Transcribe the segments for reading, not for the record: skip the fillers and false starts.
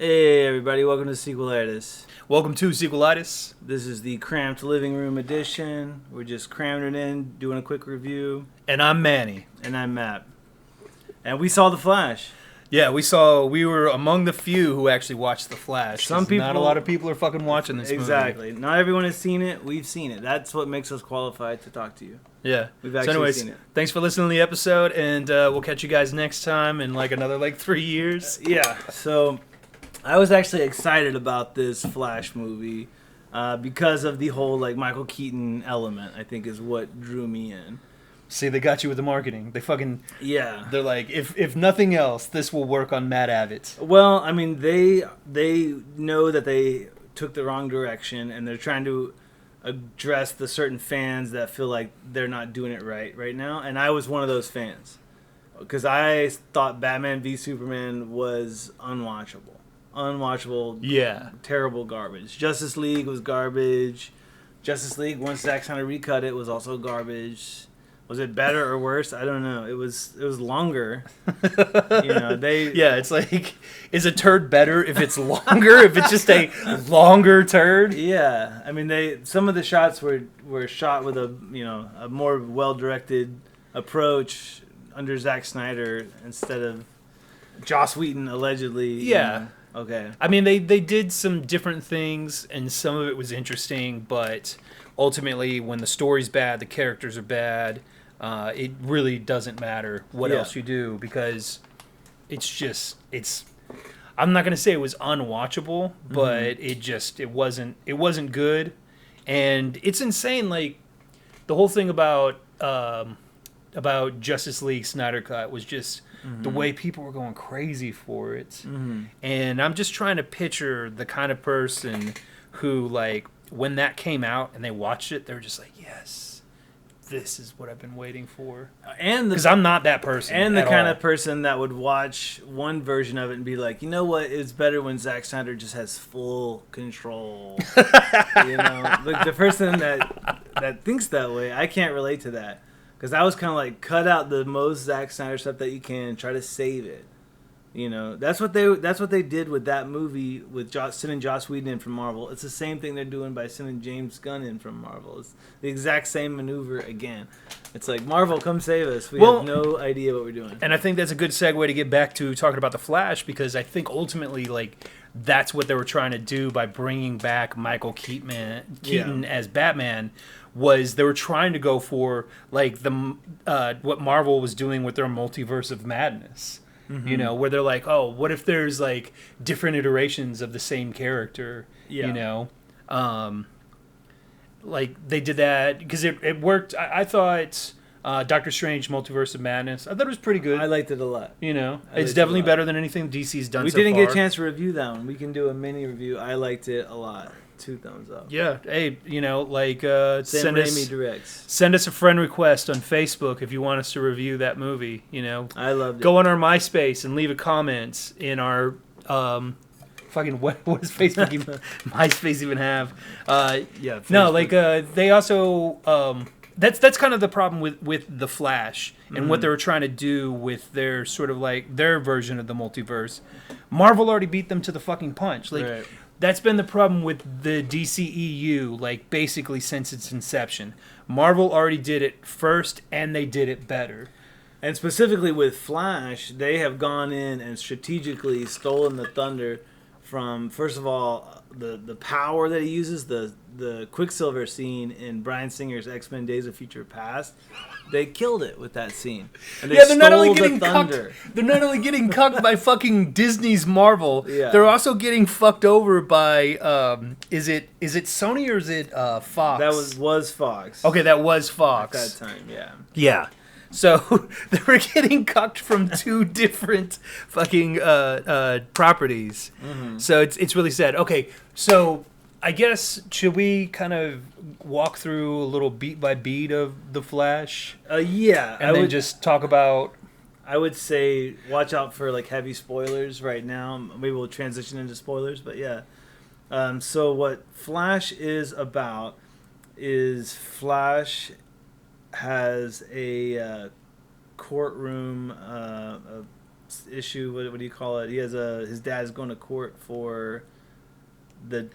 Hey everybody, welcome to Sequelitis. Welcome to Sequelitis. This is the cramped living room edition. We're just cramming it in, doing a quick review. And I'm Manny. And I'm Matt. And we saw The Flash. Yeah, we were among the few who actually watched The Flash. Some people, not a lot of people are fucking watching this exactly. movie. Not everyone has seen it. We've seen it. That's what makes us qualified to talk to you. Yeah. We've actually seen it. Thanks for listening to the episode, and we'll catch you guys next time in another 3 years. Yeah, so I was actually excited about this Flash movie because of the whole Michael Keaton element, I think is what drew me in. See, they got you with the marketing. Yeah. They're like, if nothing else, this will work on Matt Abbott. Well, I mean, they know that they took the wrong direction, and they're trying to address the certain fans that feel like they're not doing it right now. And I was one of those fans because I thought Batman v Superman was unwatchable. Yeah. Terrible garbage. Justice League was garbage. Justice League, once Zack Snyder recut it, was also garbage. Was it better or worse? I don't know. It was longer. Yeah, it's like, is a turd better if it's longer? If it's just a longer turd? Yeah, I mean, some of the shots were shot with a more well directed approach under Zack Snyder instead of Joss Whedon allegedly. Yeah. Okay. I mean, they did some different things, and some of it was interesting, but ultimately, when the story's bad, the characters are bad. It really doesn't matter what else you do, because it's I'm not going to say it was unwatchable, but it wasn't good. And it's insane, like the whole thing about Justice League Snyder Cut was just the way people were going crazy for it. And I'm just trying to picture the kind of person who, like, when that came out and they watched it, they were just like, yes, this is what I've been waiting for. And because I'm not that person. And the kind of person that would watch one version of it and be like, you know what, it's better when Zack Snyder just has full control. Like the person that thinks that way, I can't relate to that. Because I was kind of like, cut out the most Zack Snyder stuff that you can, try to save it. That's what they did with that movie with sending Joss Whedon in from Marvel. It's the same thing they're doing by sending James Gunn in from Marvel. It's the exact same maneuver again. It's like, Marvel, come save us. We have no idea what we're doing. And I think that's a good segue to get back to talking about The Flash, because I think ultimately, like, that's what they were trying to do by bringing back Michael Keaton as Batman. Was they were trying to go for like what Marvel was doing with their multiverse of madness. Where they're like, oh, what if there's like different iterations of the same character? Like they did that because it worked. I thought Doctor Strange Multiverse of Madness, I thought it was pretty good. I liked it a lot. It's definitely better than anything DC's done. We didn't get a chance to review that one. We can do a mini review. I liked it a lot. 2 thumbs up. Yeah. Hey, Sam Raimi directs. Send us a friend request on Facebook if you want us to review that movie. I loved it. Go on our MySpace and leave a comment in our fucking what does Facebook even MySpace even have? Facebook. No, they also that's kind of the problem with The Flash and what they were trying to do with their sort of like their version of the multiverse. Marvel already beat them to the fucking punch. Right. That's been the problem with the DCEU, like, basically since its inception. Marvel already did it first, and they did it better. And specifically with Flash, they have gone in and strategically stolen the thunder from, first of all, the power that he uses, the Quicksilver scene in Bryan Singer's X-Men Days of Future Past. They killed it with that scene. And they're not only getting cucked by fucking Disney's Marvel. Yeah. They're also getting fucked over by is it Sony or is it Fox? That was Fox. Okay, that was Fox at that time. Yeah. Yeah. So they were getting cucked from 2 different fucking properties. So it's really sad. Okay, so I guess, should we kind of walk through a little beat by beat of The Flash? Yeah. And then just talk about... I would say watch out for like heavy spoilers right now. Maybe we'll transition into spoilers, but yeah. So what Flash is about is Flash has a courtroom issue. What do you call it? He has his dad's going to court for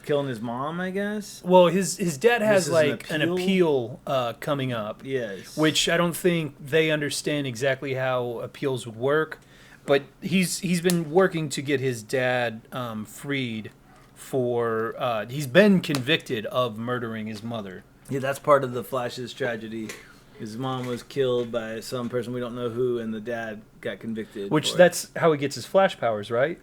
killing his mom, I guess. Well, his dad has like an an appeal coming up. Yes. Which I don't think they understand exactly how appeals would work, but he's been working to get his dad freed for he's been convicted of murdering his mother. Yeah, that's part of the Flash's tragedy. His mom was killed by some person we don't know who, and the dad got convicted. Which that's how he gets his Flash powers, right?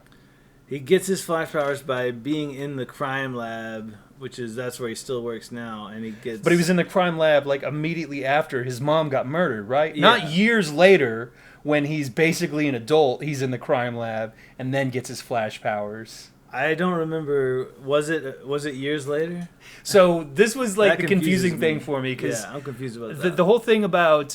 He gets his Flash powers by being in the crime lab, that's where he still works now, and he gets. But he was in the crime lab like immediately after his mom got murdered, right? Yeah. Not years later, when he's basically an adult, he's in the crime lab and then gets his Flash powers. I don't remember. Was it years later? So this was like That the confusing confuses thing me. for me because I'm confused about that. the whole thing about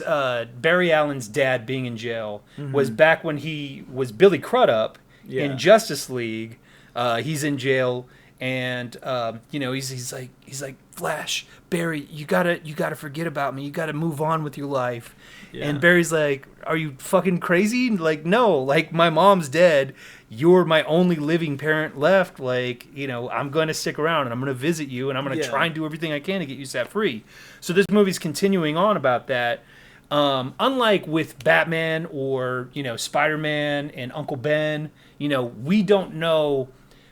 Barry Allen's dad being in jail was back when he was Billy Crudup in Justice League. He's in jail, and he's like Flash, Barry, you gotta forget about me. You gotta move on with your life. Yeah. And Barry's like, are you fucking crazy? Like, no, like my mom's dead. You're my only living parent left. Like, I'm going to stick around and I'm going to visit you and I'm going to try and do everything I can to get you set free. So this movie's continuing on about that. Unlike with Batman or, Spider-Man and Uncle Ben, we don't know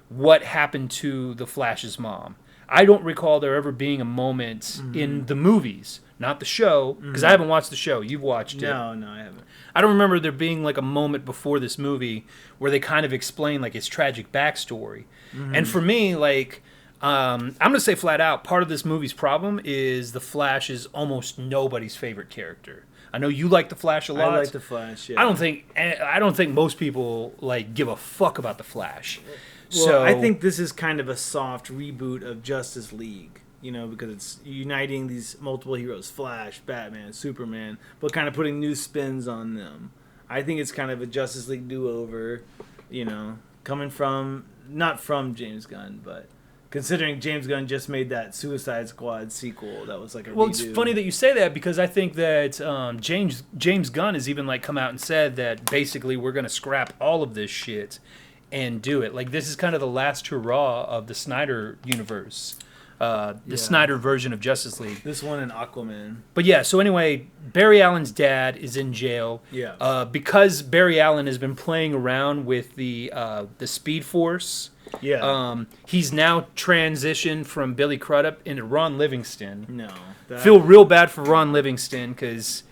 what happened to the Flash's mom. I don't recall there ever being a moment in the movies, not the show, because I haven't watched the show. You've watched it. No, I haven't. I don't remember there being like a moment before this movie where they kind of explain like his tragic backstory. And for me, like, I'm going to say flat out, part of this movie's problem is the Flash is almost nobody's favorite character. I know you like the Flash a lot. I like the Flash. Yeah. I don't think most people like give a fuck about the Flash. Well, So I think this is kind of a soft reboot of Justice League. Because it's uniting these multiple heroes, Flash, Batman, Superman, but kind of putting new spins on them. I think it's kind of a Justice League do-over, coming from, not from James Gunn, but considering James Gunn just made that Suicide Squad sequel that was like a redo. It's funny that you say that because I think that James Gunn has even like come out and said that basically we're going to scrap all of this shit and do it. Like this is kind of the last hurrah of the Snyder universe. The Snyder version of Justice League. This one and Aquaman. But yeah, so anyway, Barry Allen's dad is in jail. Yeah. Because Barry Allen has been playing around with the Speed Force. Yeah. He's now transitioned from Billy Crudup into Ron Livingston. No. Feel real bad for Ron Livingston because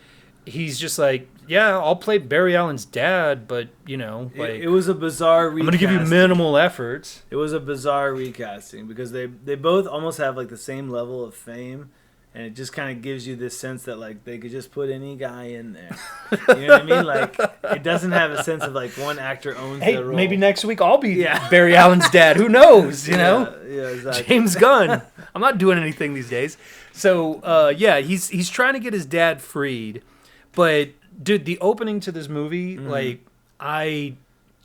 he's just like, yeah, I'll play Barry Allen's dad, but it was a bizarre recasting. I'm gonna give you minimal effort. It was a bizarre recasting because they both almost have like the same level of fame, and it just kind of gives you this sense that like they could just put any guy in there. You know what I mean? Like it doesn't have a sense of like one actor owns the role. Maybe next week I'll be Barry Allen's dad. Who knows? Yeah, exactly. James Gunn. I'm not doing anything these days. So he's trying to get his dad freed, but. Dude, the opening to this movie, like, I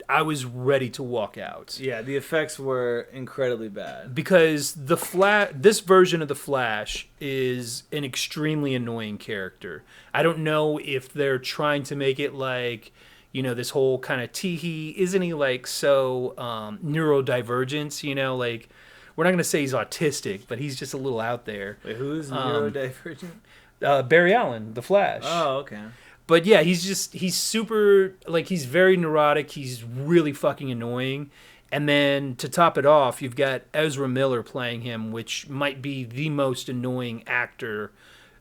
was ready to walk out. Yeah, the effects were incredibly bad. Because this version of the Flash is an extremely annoying character. I don't know if they're trying to make it like, this whole kind of tee-hee. Isn't he like so neurodivergent? Like, we're not going to say he's autistic, but he's just a little out there. Wait, who's neurodivergent? Barry Allen, the Flash. Oh, okay. But yeah, he's super, like, he's very neurotic. He's really fucking annoying. And then to top it off, you've got Ezra Miller playing him, which might be the most annoying actor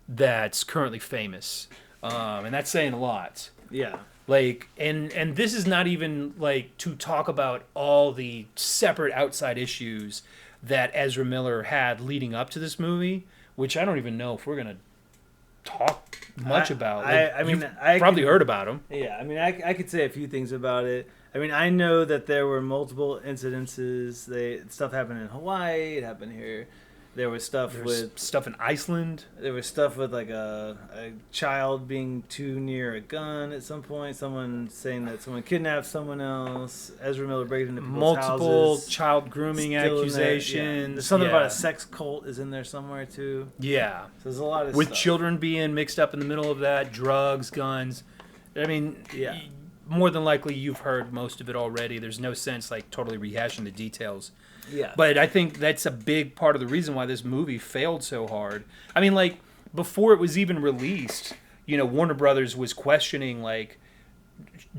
that's currently famous. And that's saying a lot. Yeah. Like, and this is not even, like, to talk about all the separate outside issues that Ezra Miller had leading up to this movie, which I don't even know if we're going to talk much about. I probably heard about him. Yeah, I mean, I could say a few things about it. I mean, I know that there were multiple incidences. Stuff happened in Hawaii. It happened here. There was stuff in Iceland. There was stuff with like a child being too near a gun at some point. Someone saying that someone kidnapped someone else. Ezra Miller breaking into people's multiple houses. Child grooming accusations. Yeah. There's something about a sex cult is in there somewhere too. Yeah. So there's a lot of with stuff. Children being mixed up in the middle of that, drugs, guns. I mean, more than likely you've heard most of it already. There's no sense like totally rehashing the details. Yeah. But I think that's a big part of the reason why this movie failed so hard. I mean, like, before it was even released, Warner Brothers was questioning, like,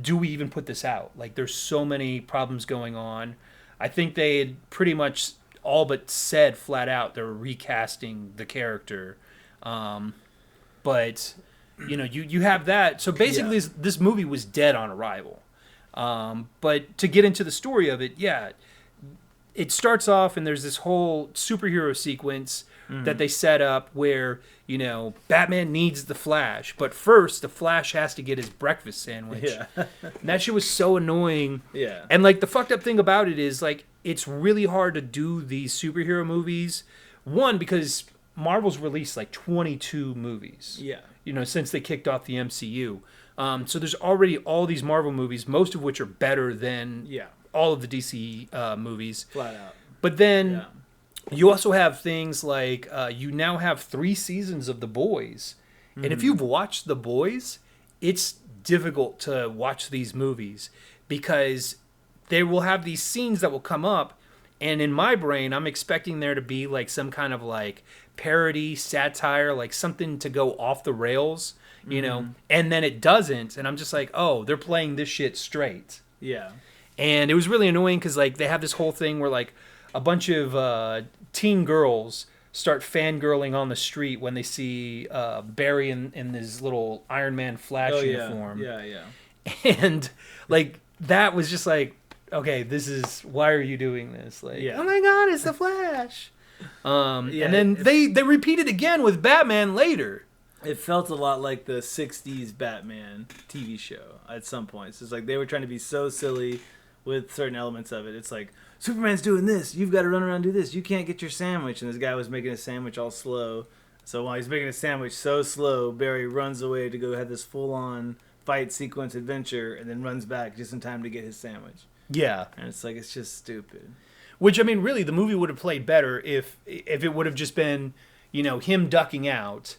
do we even put this out? Like, there's so many problems going on. I think they had pretty much all but said flat out they were recasting the character. But, you have that. So basically, this movie was dead on arrival. But to get into the story of it, it starts off and there's this whole superhero sequence that they set up where, Batman needs the Flash. But first, the Flash has to get his breakfast sandwich. Yeah. And that shit was so annoying. Yeah. And, like, the fucked up thing about it is, like, it's really hard to do these superhero movies. One, because Marvel's released, like, 22 movies. Yeah. Since they kicked off the MCU. So there's already all these Marvel movies, most of which are better than all of the DC movies. Flat out. But then you also have things like you now have 3 seasons of The Boys. And if you've watched The Boys, it's difficult to watch these movies because they will have these scenes that will come up. And in my brain, I'm expecting there to be like some kind of like parody, satire, like something to go off the rails, and then it doesn't. And I'm just like, oh, they're playing this shit straight. Yeah. And it was really annoying because like they have this whole thing where like a bunch of teen girls start fangirling on the street when they see Barry in his little Iron Man Flash uniform. Yeah. And like that was just like, okay, why are you doing this? Like, oh my God, it's the Flash. And then they repeat it again with Batman later. It felt a lot like the 60s Batman TV show at some points. It's like they were trying to be so silly with certain elements of it. It's like, Superman's doing this. You've got to run around and do this. You can't get your sandwich. And this guy was making a sandwich all slow. So while he's making a sandwich so slow, Barry runs away to go have this full-on fight sequence adventure and then runs back just in time to get his sandwich. Yeah. And it's like, it's just stupid. Which, I mean, really, the movie would have played better if it would have just been, him ducking out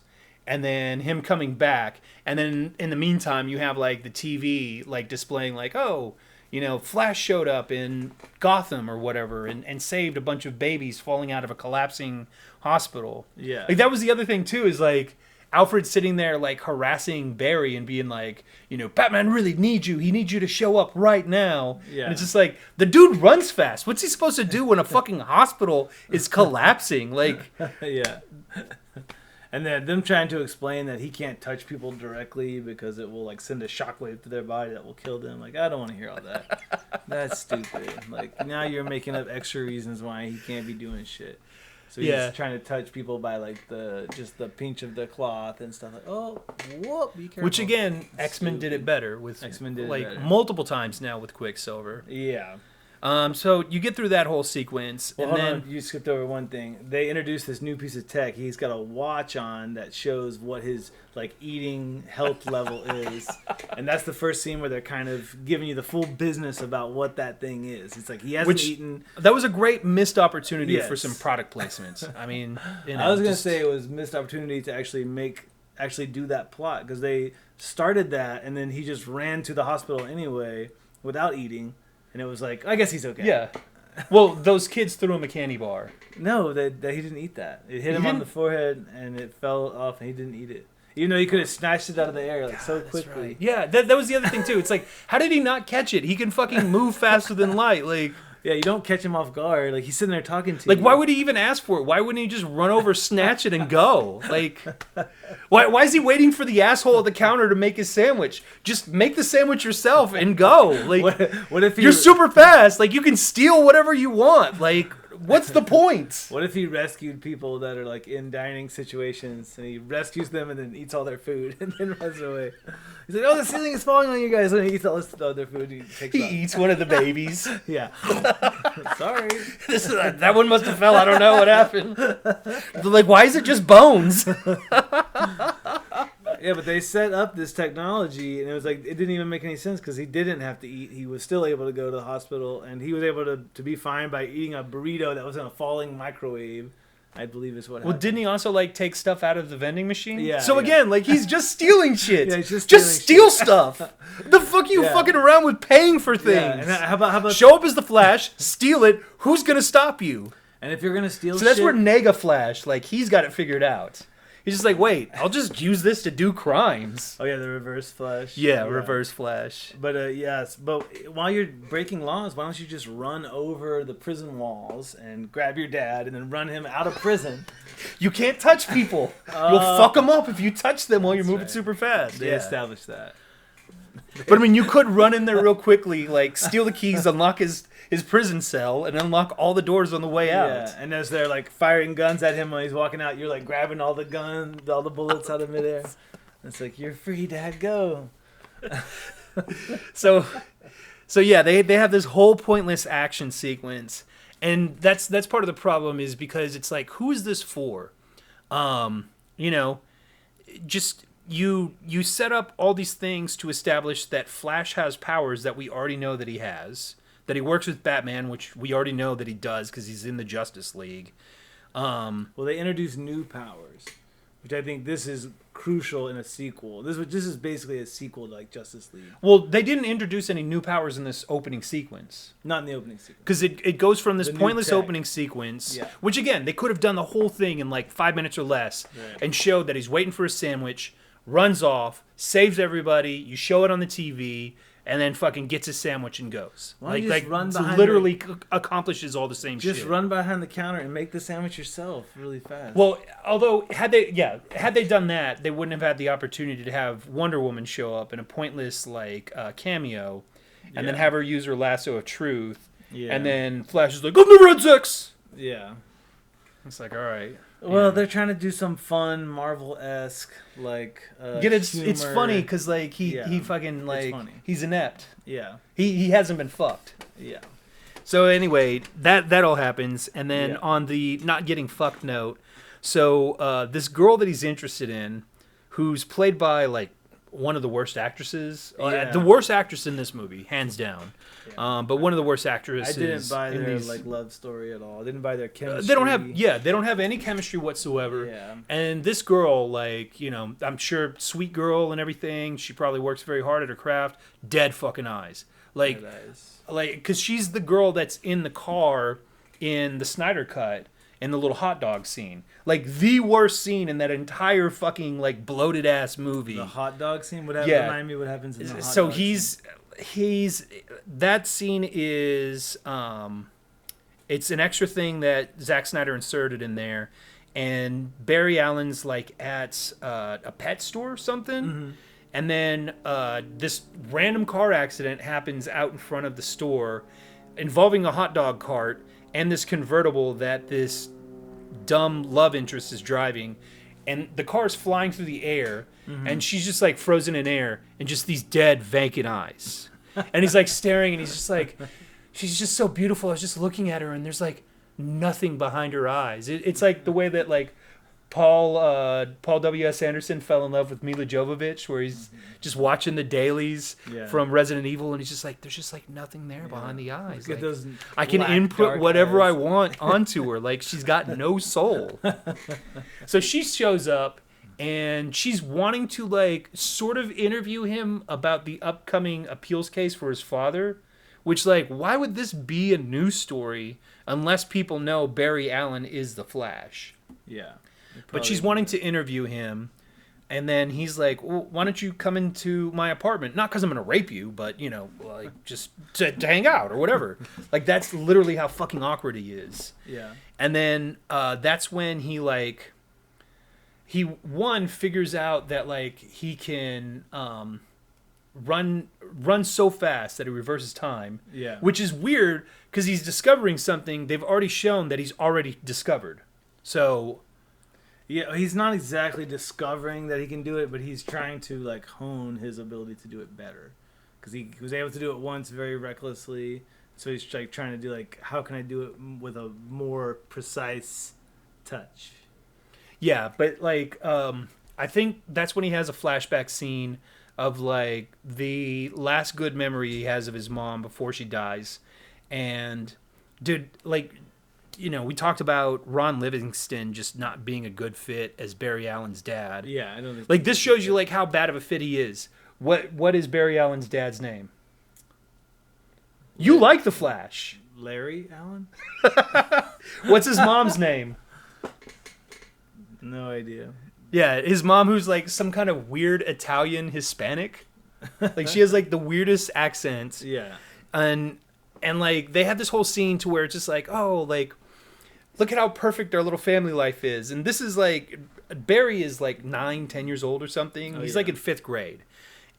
and then him coming back. And then in the meantime, you have, like, the TV, like, displaying, like, oh, Flash showed up in Gotham or whatever and saved a bunch of babies falling out of a collapsing hospital. Yeah. Like, that was the other thing, too, is, like, Alfred sitting there, like, harassing Barry and being like, Batman really needs you. He needs you to show up right now. Yeah. And it's just like, the dude runs fast. What's he supposed to do when a fucking hospital is collapsing? Like, yeah. And then them trying to explain that he can't touch people directly because it will, like, send a shockwave to their body that will kill them. Like, I don't want to hear all that. That's stupid. Like, now you're making up extra reasons why he can't be doing shit. So he's trying to touch people by like the pinch of the cloth and stuff like, oh, whoop, be careful. Which again, X-Men did it better with multiple times now with Quicksilver. Yeah. So you get through that whole sequence, well, and hold then on. You skipped over one thing. They introduced this new piece of tech. He's got a watch on that shows what his like eating health level is, and that's the first scene where they're kind of giving you the full business about what that thing is. It's like he hasn't eaten. That was a great missed opportunity for some product placements. I mean, I was gonna say it was missed opportunity to actually do that plot because they started that and then he just ran to the hospital anyway without eating. And it was like, I guess he's okay. Yeah. Well, those kids threw him a candy bar. No, he didn't eat that. It hit him on the forehead, and it fell off, and he didn't eat it. Even though he could have snatched it out of the air like so quickly. Right. Yeah, that was the other thing, too. It's like, how did he not catch it? He can fucking move faster than light. Like, yeah, you don't catch him off guard. Like, he's sitting there talking to you. Like, why would he even ask for it? Why wouldn't he just run over, snatch it, and go? Like, why is he waiting for the asshole at the counter to make his sandwich? Just make the sandwich yourself and go. Like, what if you're super fast. Like, you can steal whatever you want. Like, what's the point? What if he rescued people that are, like, in dining situations, and he rescues them and then eats all their food and then runs away? He's like, oh, the ceiling is falling on you guys. And he eats all the other food he eats one of the babies. Yeah. Sorry. That one must have fell. I don't know what happened. They're like, why is it just bones? Yeah, but they set up this technology, and it was like, it didn't even make any sense because he didn't have to eat. He was still able to go to the hospital, and he was able to be fine by eating a burrito that was in a falling microwave. I believe is what Well, happened. didn't he also like take stuff out of the vending machine? Yeah. So again, like he's just stealing shit. Yeah, he's just steal shit. stuff. The fuck are you fucking around with paying for things? Yeah. And how about show up as the Flash, steal it. Who's gonna stop you? And if you're gonna steal, so that's where Nega Flash, like he's got it figured out. He's just like, wait, I'll just use this to do crimes. Oh yeah, the Reverse Flash. Yeah, Reverse Flash. But yes, but while you're breaking laws, why don't you just run over the prison walls and grab your dad and then run him out of prison? You can't touch people. You'll fuck them up if you touch them while you're moving super fast. They established that. But I mean, you could run in there real quickly, like steal the keys, unlock his prison cell, and unlock all the doors on the way out. Yeah, and as they're like firing guns at him while he's walking out, you're like grabbing all the bullets out of midair. It's like, you're free, Dad, go. So yeah, they have this whole pointless action sequence, and that's part of the problem is because it's like, who is this for? You know, just you set up all these things to establish that Flash has powers that we already know that he has, that he works with Batman, which we already know that he does because he's in the Justice League. Well, they introduce new powers, which I think this is crucial in a sequel. This is basically a sequel to like Justice League. Well, they didn't introduce any new powers in this opening sequence. Not in the opening sequence. Because it goes from this pointless opening sequence, which again, they could have done the whole thing in like 5 minutes or less, and showed that he's waiting for a sandwich, runs off, saves everybody, you show it on the TV, and then fucking gets his sandwich and goes. Run behind literally accomplishes all the same shit. Just run behind the counter and make the sandwich yourself really fast. Well, although had they done that, they wouldn't have had the opportunity to have Wonder Woman show up in a pointless like cameo, and then have her use her lasso of truth, and then Flash is like, "I've never had sex." Yeah, it's like, all right. Well, they're trying to do some fun Marvel-esque like. It's funny because like he fucking like he's inept. Yeah, he hasn't been fucked. Yeah. So anyway, that all happens, and then on the not getting fucked note, so this girl that he's interested in, who's played by like one of the worst actresses, the worst actress in this movie, hands down. Yeah. But one of the worst actresses. I didn't buy their like love story at all. I didn't buy their chemistry. They don't have any chemistry whatsoever. Yeah. And this girl, like, you know, I'm sure sweet girl and everything. She probably works very hard at her craft. Dead fucking eyes. Like, because she's the girl that's in the car in the Snyder Cut in the little hot dog scene. Like, the worst scene in that entire fucking, like, bloated ass movie. The hot dog scene? Remind me what happens in the hot so dog he's that scene is it's an extra thing that Zack Snyder inserted in there, and Barry Allen's like at a pet store or something, and then this random car accident happens out in front of the store involving a hot dog cart and this convertible that this dumb love interest is driving, and the car's flying through the air, and she's just like frozen in air and just these dead vacant eyes, and he's like staring, and he's just like, she's just so beautiful. I was just looking at her, and there's like nothing behind her eyes. It's like the way that like Paul W.S. Anderson fell in love with Mila Jovovich, where he's just watching the dailies from Resident Evil, and he's just like, there's just like nothing there behind the eyes. Like, I can input whatever I want onto her. Like, she's got no soul. So she shows up, and she's wanting to like sort of interview him about the upcoming appeals case for his father, which like, why would this be a news story unless people know Barry Allen is the Flash? Yeah. But she's wanting to interview him, and then he's like, well, why don't you come into my apartment? Not because I'm going to rape you, but, you know, like, just to hang out or whatever. Like, that's literally how fucking awkward he is. Yeah. And then that's when he, like, figures out that, like, he can run so fast that he reverses time. Yeah. Which is weird, because he's discovering something they've already shown that he's already discovered. So... yeah, he's not exactly discovering that he can do it, but he's trying to like hone his ability to do it better, because he was able to do it once very recklessly. So he's like trying to do like, how can I do it with a more precise touch? Yeah, but like I think that's when he has a flashback scene of like the last good memory he has of his mom before she dies, and dude, like, we talked about Ron Livingston just not being a good fit as Barry Allen's dad. Yeah, I don't think Like, this shows you, like, how bad of a fit he is. What is Barry Allen's dad's name? You like The Flash. Larry Allen? What's his mom's name? No idea. Yeah, his mom, who's like some kind of weird Italian Hispanic. Like, she has like the weirdest accent. Yeah. And like, they had this whole scene to where it's just like, oh, like, look at how perfect our little family life is. And this is like, Barry is like 9-10 years old or something. Oh, He's yeah. like in 5th grade.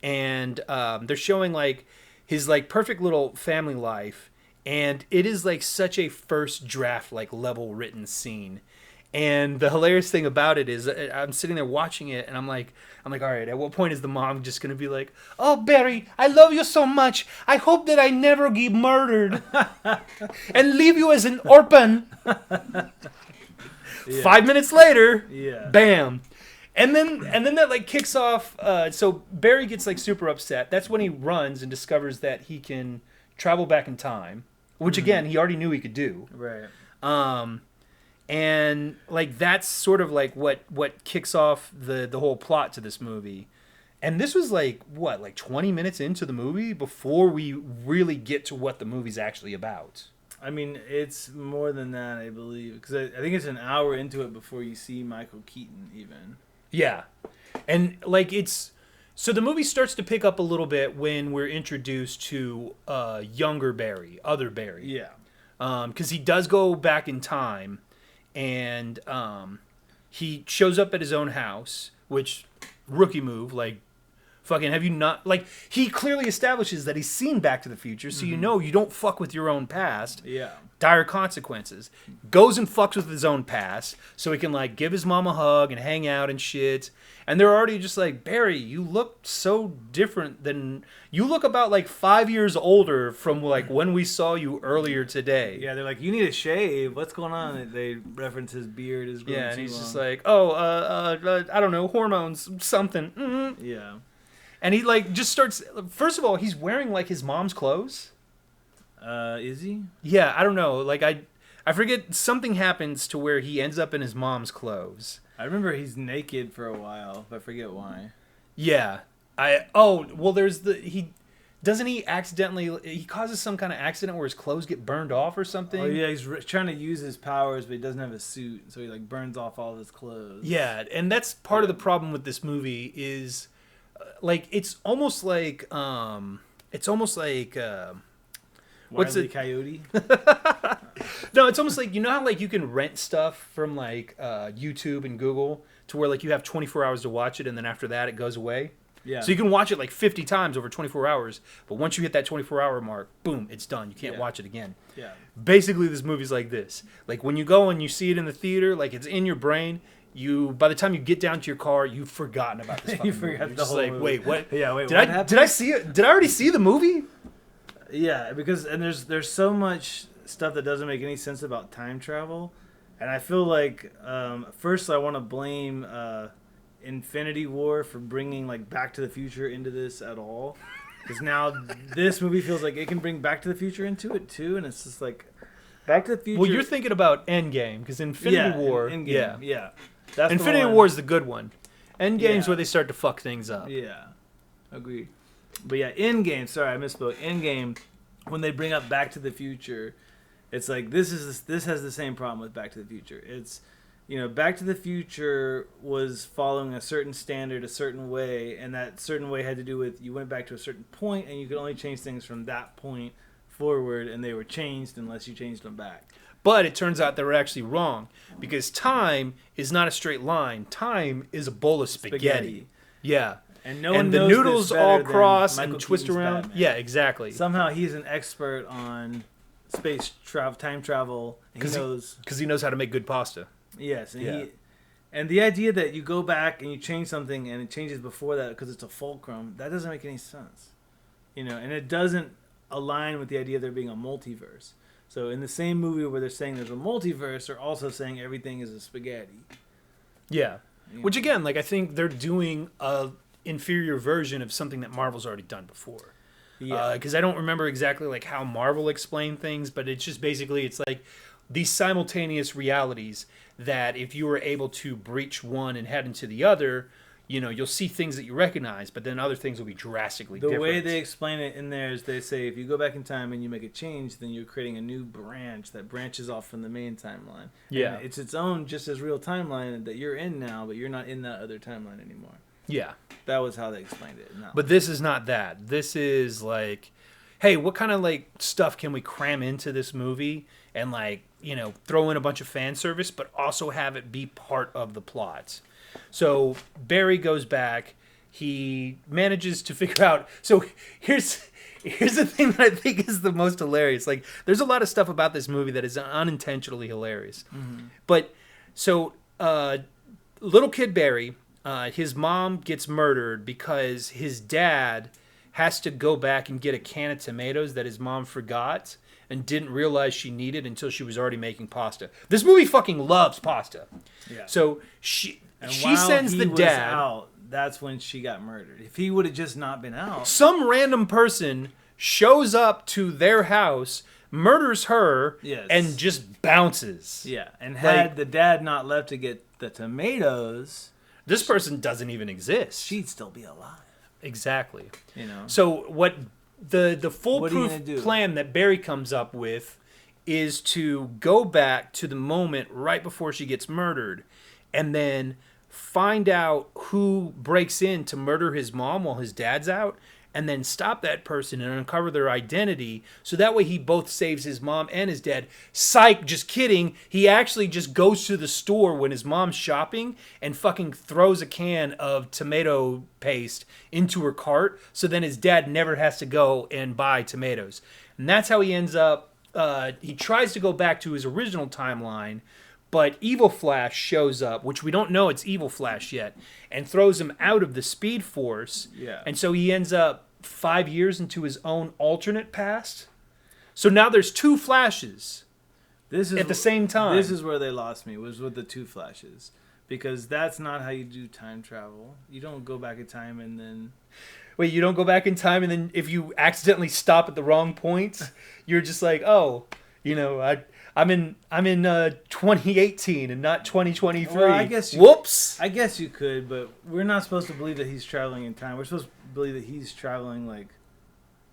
And they're showing like his like perfect little family life. And it is like such a first draft, like, level written scene. And the hilarious thing about it is I'm sitting there watching it and I'm like, all right, at what point is the mom just going to be like, oh, Barry, I love you so much. I hope that I never get murdered and leave you as an orphan. Yeah. 5 minutes later, Yeah. bam. And then that like kicks off. So Barry gets like super upset. That's when he runs and discovers that he can travel back in time, which again, he already knew he could do. Right. And like that's sort of like what kicks off the whole plot to this movie. And this was like 20 minutes into the movie before we really get to what the movie's actually about. I mean, it's more than that, I believe, because I think it's an hour into it before you see Michael Keaton even. Yeah. And like so the movie starts to pick up a little bit when we're introduced to younger Barry, other Barry. Yeah. Because he does go back in time. And he shows up at his own house, which, rookie move, like, fucking, have you not, like, he clearly establishes that he's seen Back to the Future, so you know you don't fuck with your own past. Yeah. Dire consequences. Goes and fucks with his own past, so he can, like, give his mom a hug and hang out and shit. And they're already just like, Barry, you look so different than, you look about, like, 5 years older from, like, when we saw you earlier today. Yeah, they're like, you need a shave. What's going on? They reference his beard is growing Yeah, and too he's long. just like, oh, I don't know, hormones, something. Mm-hmm. Yeah. And he, like, just starts, first of all, he's wearing, like, his mom's clothes. Is he? Yeah, I don't know. Like, I forget, something happens to where he ends up in his mom's clothes. I remember he's naked for a while, but I forget why. Yeah. Doesn't he accidentally, he causes some kind of accident where his clothes get burned off or something? Oh, yeah, he's trying to use his powers, but he doesn't have a suit, so he, like, burns off all of his clothes. Yeah, and that's part of the problem with this movie is, like, it's almost like what's Wile E. it? Coyote? No, it's almost like, you know how, like, you can rent stuff from, like, YouTube and Google to where, like, you have 24 hours to watch it, and then after that, it goes away? Yeah. So you can watch it, like, 50 times over 24 hours, but once you hit that 24-hour mark, boom, it's done. You can't watch it again. Yeah. Basically, this movie's like this. Like, when you go and you see it in the theater, like, it's in your brain, by the time you get down to your car, you've forgotten about this fucking You movie. forgot You're the just whole like, movie. wait, what? Yeah, wait, did what I happened? Did I see it? Did I already see the movie? Yeah, because there's so much stuff that doesn't make any sense about time travel, and I feel like first I want to blame Infinity War for bringing, like, Back to the Future into this at all, because now this movie feels like it can bring Back to the Future into it too, and it's just like Back to the Future. Well, you're thinking about Endgame, because Infinity War. Endgame, yeah. That's Infinity the one. War is the good one. Endgame's Yeah. where they start to fuck things up. Yeah, agreed. But yeah, Endgame. Sorry, I misspoke. Endgame. When they bring up Back to the Future, it's like this has the same problem with Back to the Future. It's, Back to the Future was following a certain standard, a certain way, and that certain way had to do with you went back to a certain point, and you could only change things from that point forward, and they were changed unless you changed them back. But it turns out they were actually wrong, because time is not a straight line. Time is a bowl of spaghetti. Yeah. And no one And the knows noodles this better all than cross Michael and twist Keaton's around. Batman. Yeah, exactly. Somehow he's an expert on space travel, time travel. And he knows Because he knows how to make good pasta. Yes, and Yeah. and the idea that you go back and you change something and it changes before that because it's a fulcrum, that doesn't make any sense. And it doesn't align with the idea of there being a multiverse. So in the same movie where they're saying there's a multiverse, they're also saying everything is a spaghetti. Yeah. Which, again, like, I think they're doing a inferior version of something that Marvel's already done before. Yeah. Because I don't remember exactly like how Marvel explained things, but it's just basically it's like these simultaneous realities that if you were able to breach one and head into the other, you'll see things that you recognize, but then other things will be drastically different. The way they explain it in there is they say if you go back in time and you make a change, then you're creating a new branch that branches off from the main timeline. Yeah. And it's its own just as real timeline that you're in now, but you're not in that other timeline anymore. Yeah. That was how they explained it. No. But this is not that. This is like, hey, what kind of like stuff can we cram into this movie and like, throw in a bunch of fan service, but also have it be part of the plot. So Barry goes back. He manages to figure out. So here's the thing that I think is the most hilarious. Like, there's a lot of stuff about this movie that is unintentionally hilarious. Mm-hmm. But so little kid Barry, his mom gets murdered because his dad has to go back and get a can of tomatoes that his mom forgot and didn't realize she needed until she was already making pasta. This movie fucking loves pasta. Yeah. So she sends the dad out. That's when she got murdered. If he would have just not been out, some random person shows up to their house, murders her, and just bounces. Yeah, and had the dad not left to get the tomatoes, this person doesn't even exist. She'd still be alive. Exactly. So what the foolproof do? plan that Barry comes up with is to go back to the moment right before she gets murdered and then find out who breaks in to murder his mom while his dad's out and then stop that person and uncover their identity so that way he both saves his mom and his dad. Psych, just kidding. He actually just goes to the store when his mom's shopping and fucking throws a can of tomato paste into her cart so then his dad never has to go and buy tomatoes. And that's how he ends up, he tries to go back to his original timeline, but Evil Flash shows up, which we don't know it's Evil Flash yet, and throws him out of the Speed Force. Yeah. And so he ends up 5 years into his own alternate past. So now there's two Flashes at the same time. This is where they lost me, was with the two Flashes. Because that's not how you do time travel. You don't go back in time and then... Wait, you don't go back in time and then if you accidentally stop at the wrong point, you're just like, oh, I'm in 2018 and not 2023. Well, Whoops. I guess you could, but we're not supposed to believe that he's traveling in time. We're supposed to believe that he's traveling like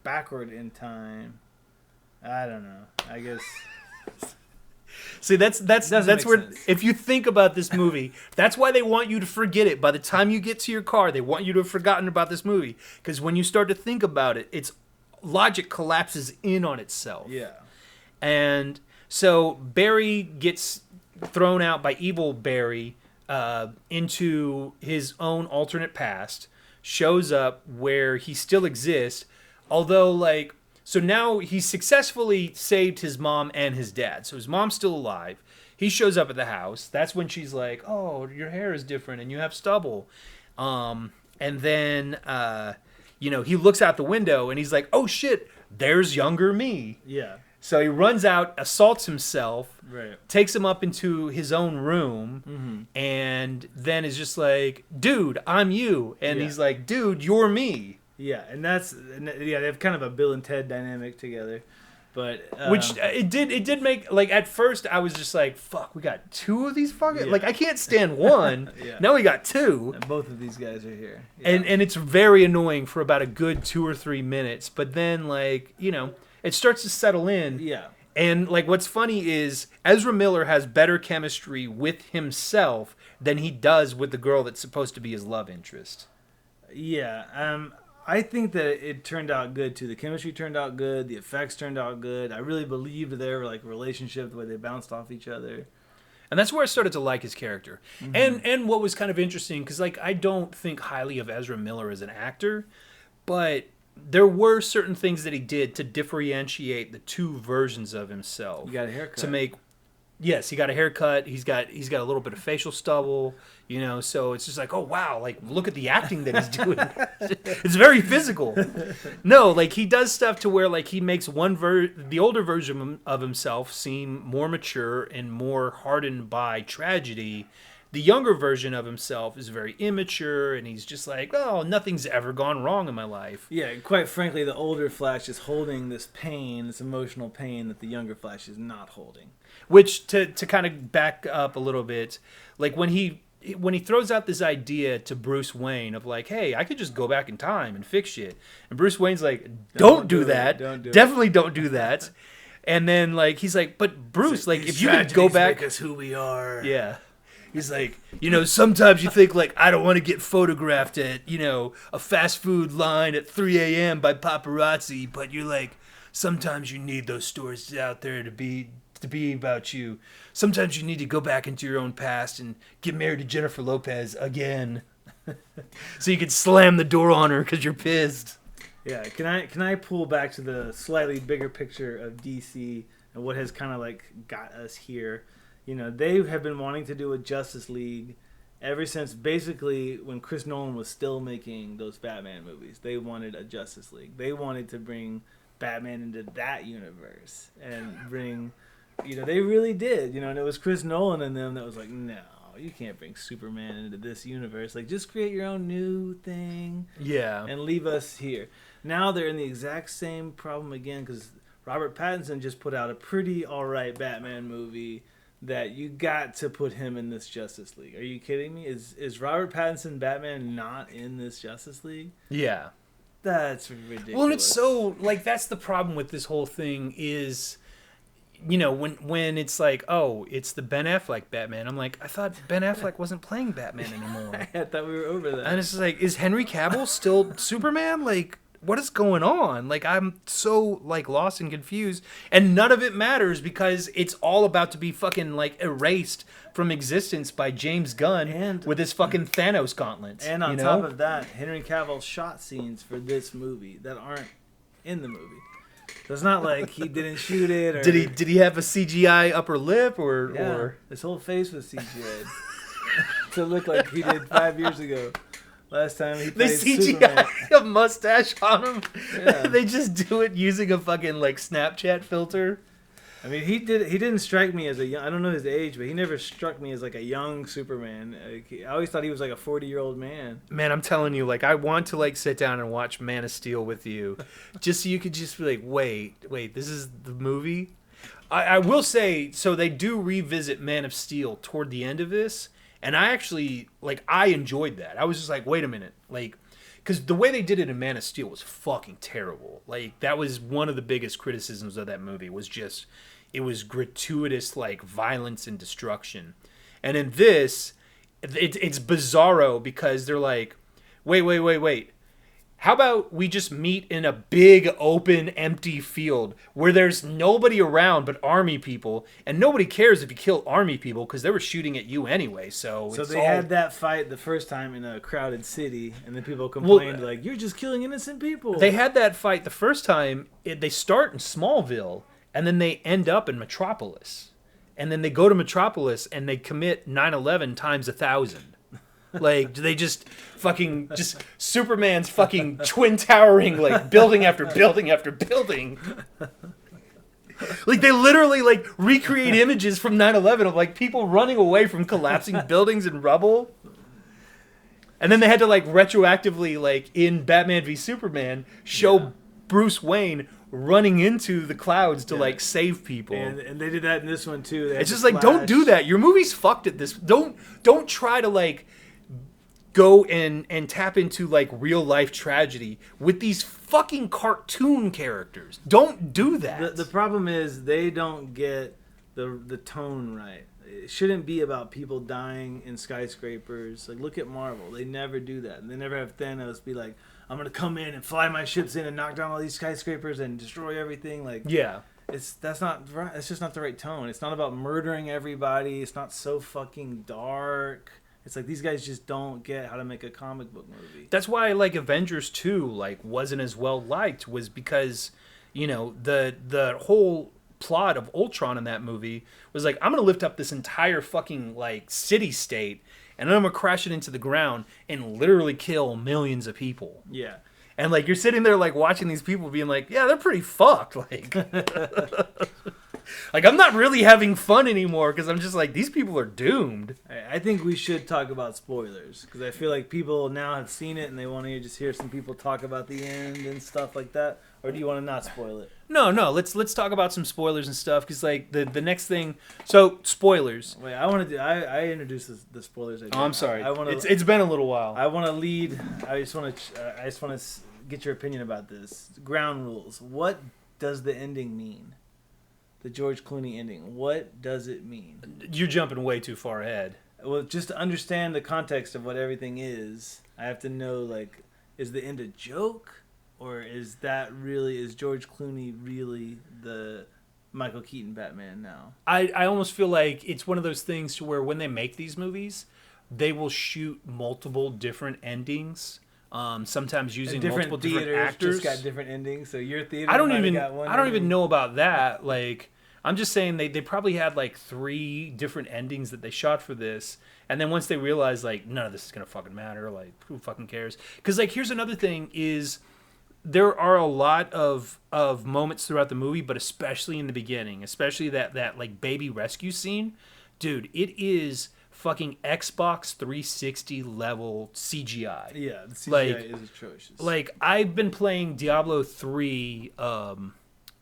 backward in time. I don't know. I guess. See, that's where sense. If you think about this movie, that's why they want you to forget it. By the time you get to your car, they want you to have forgotten about this movie because when you start to think about it, its logic collapses in on itself. Yeah. And so Barry gets thrown out by evil Barry into his own alternate past, shows up where he still exists, although so now he's successfully saved his mom and his dad. So his mom's still alive. He shows up at the house. That's when she's like, oh, your hair is different and you have stubble. And then, he looks out the window and he's like, oh shit, there's younger me. Yeah. So he runs out, assaults himself, right, takes him up into his own room, and then is just like, dude, I'm you. And he's like, dude, you're me. Yeah, and they have kind of a Bill and Ted dynamic together. But which it did make, at first I was just like, fuck, we got two of these fucking, I can't stand one. Yeah. Now we got two. And both of these guys are here. Yeah. And it's very annoying for about a good 2 or 3 minutes, but then it starts to settle in. Yeah. And what's funny is Ezra Miller has better chemistry with himself than he does with the girl that's supposed to be his love interest. Yeah. I think that it turned out good too. The chemistry turned out good. The effects turned out good. I really believed their relationship, the way they bounced off each other. And that's where I started to like his character. Mm-hmm. And what was kind of interesting, because I don't think highly of Ezra Miller as an actor, but there were certain things that he did to differentiate the two versions of himself. He got a haircut. Yes, he got a haircut. He's got a little bit of facial stubble, so it's just oh wow, look at the acting that he's doing. It's very physical. No, he does stuff to where he makes the older version of himself seem more mature and more hardened by tragedy The younger version of himself is very immature, and he's just like, oh, nothing's ever gone wrong in my life. Yeah, quite frankly, the older Flash is holding this pain, this emotional pain that the younger Flash is not holding. Which, to kind of back up a little bit, like when he throws out this idea to Bruce Wayne of like, hey, I could just go back in time and fix shit. And Bruce Wayne's like, don't do that. Definitely don't do that. And then like he's like, but Bruce, like if you could go back, make us who we are. Yeah. He's like, sometimes you think like, I don't want to get photographed at, a fast food line at 3 a.m. by paparazzi, but you're like, sometimes you need those stories out there to be about you. Sometimes you need to go back into your own past and get married to Jennifer Lopez again. So you can slam the door on her because you're pissed. Yeah, can I pull back to the slightly bigger picture of DC and what has kind of like got us here? They have been wanting to do a Justice League ever since basically when Chris Nolan was still making those Batman movies. They wanted a Justice League. They wanted to bring Batman into that universe and bring, they really did, and it was Chris Nolan and them that was like, no, you can't bring Superman into this universe. Like, just create your own new thing. Yeah. And leave us here. Now they're in the exact same problem again because Robert Pattinson just put out a pretty alright Batman movie that you got to put him in this Justice League. Are you kidding me? Is Robert Pattinson Batman not in this Justice League? Yeah. That's ridiculous. Well, it's so, like, that's the problem with this whole thing is, when it's like, oh, it's the Ben Affleck Batman. I'm like, I thought Ben Affleck wasn't playing Batman anymore. I thought we were over that. And it's just like, is Henry Cavill still Superman? Like, what is going on? Like, I'm so, like, lost and confused. And none of it matters because it's all about to be fucking, like, erased from existence by James Gunn with his fucking Thanos gauntlets. And on top of that, Henry Cavill shot scenes for this movie that aren't in the movie. So it's not like he didn't shoot it. Or, did he have a CGI upper lip or his whole face was CGI'd to look like he did 5 years ago. Last time he played Superman. A mustache on him. Yeah. They just do it using a fucking like Snapchat filter. I mean, he didn't strike me as a young. I don't know his age, but he never struck me as like a young Superman. I always thought he was like a 40-year-old man. Man, I'm telling you, like I want to like sit down and watch Man of Steel with you, just so you could just be like, wait, this is the movie. I will say, so they do revisit Man of Steel toward the end of this. And I actually, like, I enjoyed that. I was just like, wait a minute. Like, because the way they did it in Man of Steel was fucking terrible. Like, that was one of the biggest criticisms of that movie was just, it was gratuitous, like, violence and destruction. And in this, it's bizarro because they're like, wait. How about we just meet in a big, open, empty field where there's nobody around but army people, and nobody cares if you kill army people because they were shooting at you anyway. So they had that fight the first time in a crowded city, and then people complained like, "You're just killing innocent people." They had that fight the first time. They start in Smallville, and then they end up in Metropolis, and then they go to Metropolis and they commit 9/11 times 1,000. Like, they just Superman's fucking twin towering, like, building after building after building. Like, they literally, like, recreate images from 9/11 of, like, people running away from collapsing buildings and rubble. And then they had to, like, retroactively, like, in Batman v Superman, show Bruce Wayne running into the clouds to, like, save people. And they did that in this one, too. It's just like, don't do that. Your movie's fucked at this. Don't try to, like, go and tap into like real life tragedy with these fucking cartoon characters. Don't do that. The problem is they don't get the tone right. It shouldn't be about people dying in skyscrapers. Like, look at Marvel. They never do that. And they never have Thanos be like, I'm gonna come in and fly my ships in and knock down all these skyscrapers and destroy everything. Like, yeah. That's not right. It's just not the right tone. It's not about murdering everybody. It's not so fucking dark. It's like these guys just don't get how to make a comic book movie. That's why like Avengers 2 like wasn't as well liked, was because, the whole plot of Ultron in that movie was like, I'm going to lift up this entire fucking like city state and then I'm going to crash it into the ground and literally kill millions of people. Yeah. And like you're sitting there like watching these people being like, yeah, they're pretty fucked. Like Like, I'm not really having fun anymore because I'm just like, these people are doomed. I think we should talk about spoilers because I feel like people now have seen it and they want to just hear some people talk about the end and stuff like that. Or do you want to not spoil it? No. Let's talk about some spoilers and stuff because like the next thing. So spoilers. Wait, I want to do. I introduced the spoilers. Oh, I'm sorry. It's been a little while. I want to lead. I just want to get your opinion about this. Ground rules. What does the ending mean? The George Clooney ending. What does it mean? You're jumping way too far ahead. Well, just to understand the context of what everything is, I have to know, like, is the end a joke? Or is George Clooney really the Michael Keaton Batman now? I almost feel like it's one of those things to where when they make these movies, they will shoot multiple different endings. Sometimes using multiple different actors. Just got different endings. So your theater I don't even know about that. Like, I'm just saying they probably had like 3 different endings that they shot for this, and then once they realized like none of this is gonna fucking matter, like who fucking cares? Because like here's another thing is there are a lot of moments throughout the movie, but especially in the beginning, especially that like baby rescue scene, dude, it is fucking Xbox 360 level CGI. Yeah, the CGI is atrocious. Like I've been playing Diablo 3 on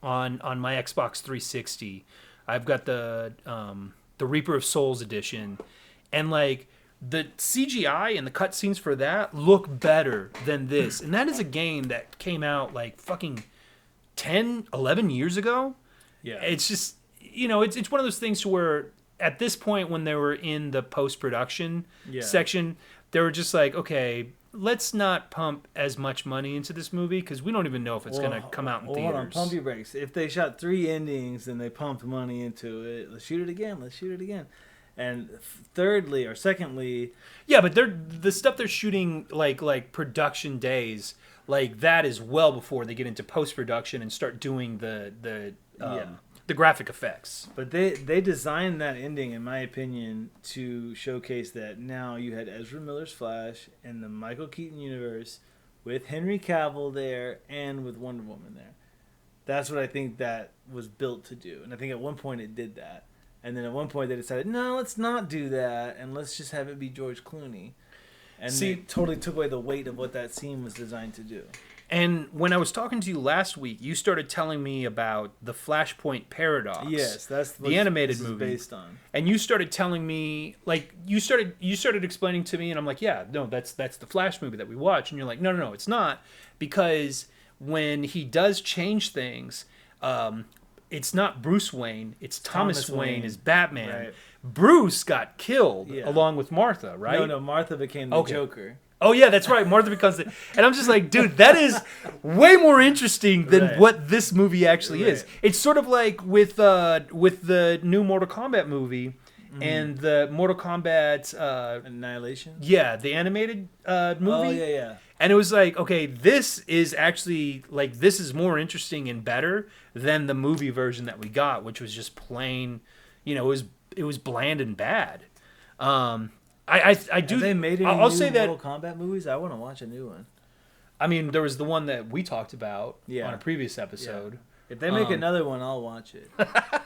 my Xbox 360. I've got the Reaper of Souls edition, and like the CGI and the cutscenes for that look better than this. And that is a game that came out like fucking 10, 11 years ago. Yeah. It's just, it's one of those things to where at this point when they were in the post-production section, they were just like, okay, let's not pump as much money into this movie because we don't even know if it's going to come out in theaters. Hold on, pump your brakes. If they shot 3 endings and they pumped money into it, let's shoot it again. And thirdly or secondly, yeah, but the stuff they're shooting like production days, like that is well before they get into post production and start doing the graphic effects. But they designed that ending, in my opinion, to showcase that now you had Ezra Miller's Flash in the Michael Keaton universe with Henry Cavill there and with Wonder Woman there. That's what I think that was built to do, and I think at one point it did that. And then at one point they decided, no, let's not do that, and let's just have it be George Clooney. And they totally took away the weight of what that scene was designed to do. And when I was talking to you last week, you started telling me about the Flashpoint Paradox. Yes, that's the animated movie based on. And you started telling me, like, you started explaining to me, and I'm like, yeah, no, that's the Flash movie that we watch. And you're like, no, it's not, because when he does change things, it's not Bruce Wayne, it's Thomas Wayne as Batman. Right. Bruce got killed along with Martha, right? No, Martha became the Joker. Oh, yeah, that's right. Martha becomes the... And I'm just like, dude, that is way more interesting than what this movie actually is. It's sort of like with the new Mortal Kombat movie and the Mortal Kombat... Annihilation? Yeah, the animated movie. Oh, yeah. And it was like, okay, this is actually, like, this is more interesting and better than the movie version that we got, which was just plain, it was bland and bad. I do. Have they made any I'll new say that, Mortal Kombat movies? I want to watch a new one. I mean, there was the one that we talked about on a previous episode. Yeah. If they make another one, I'll watch it.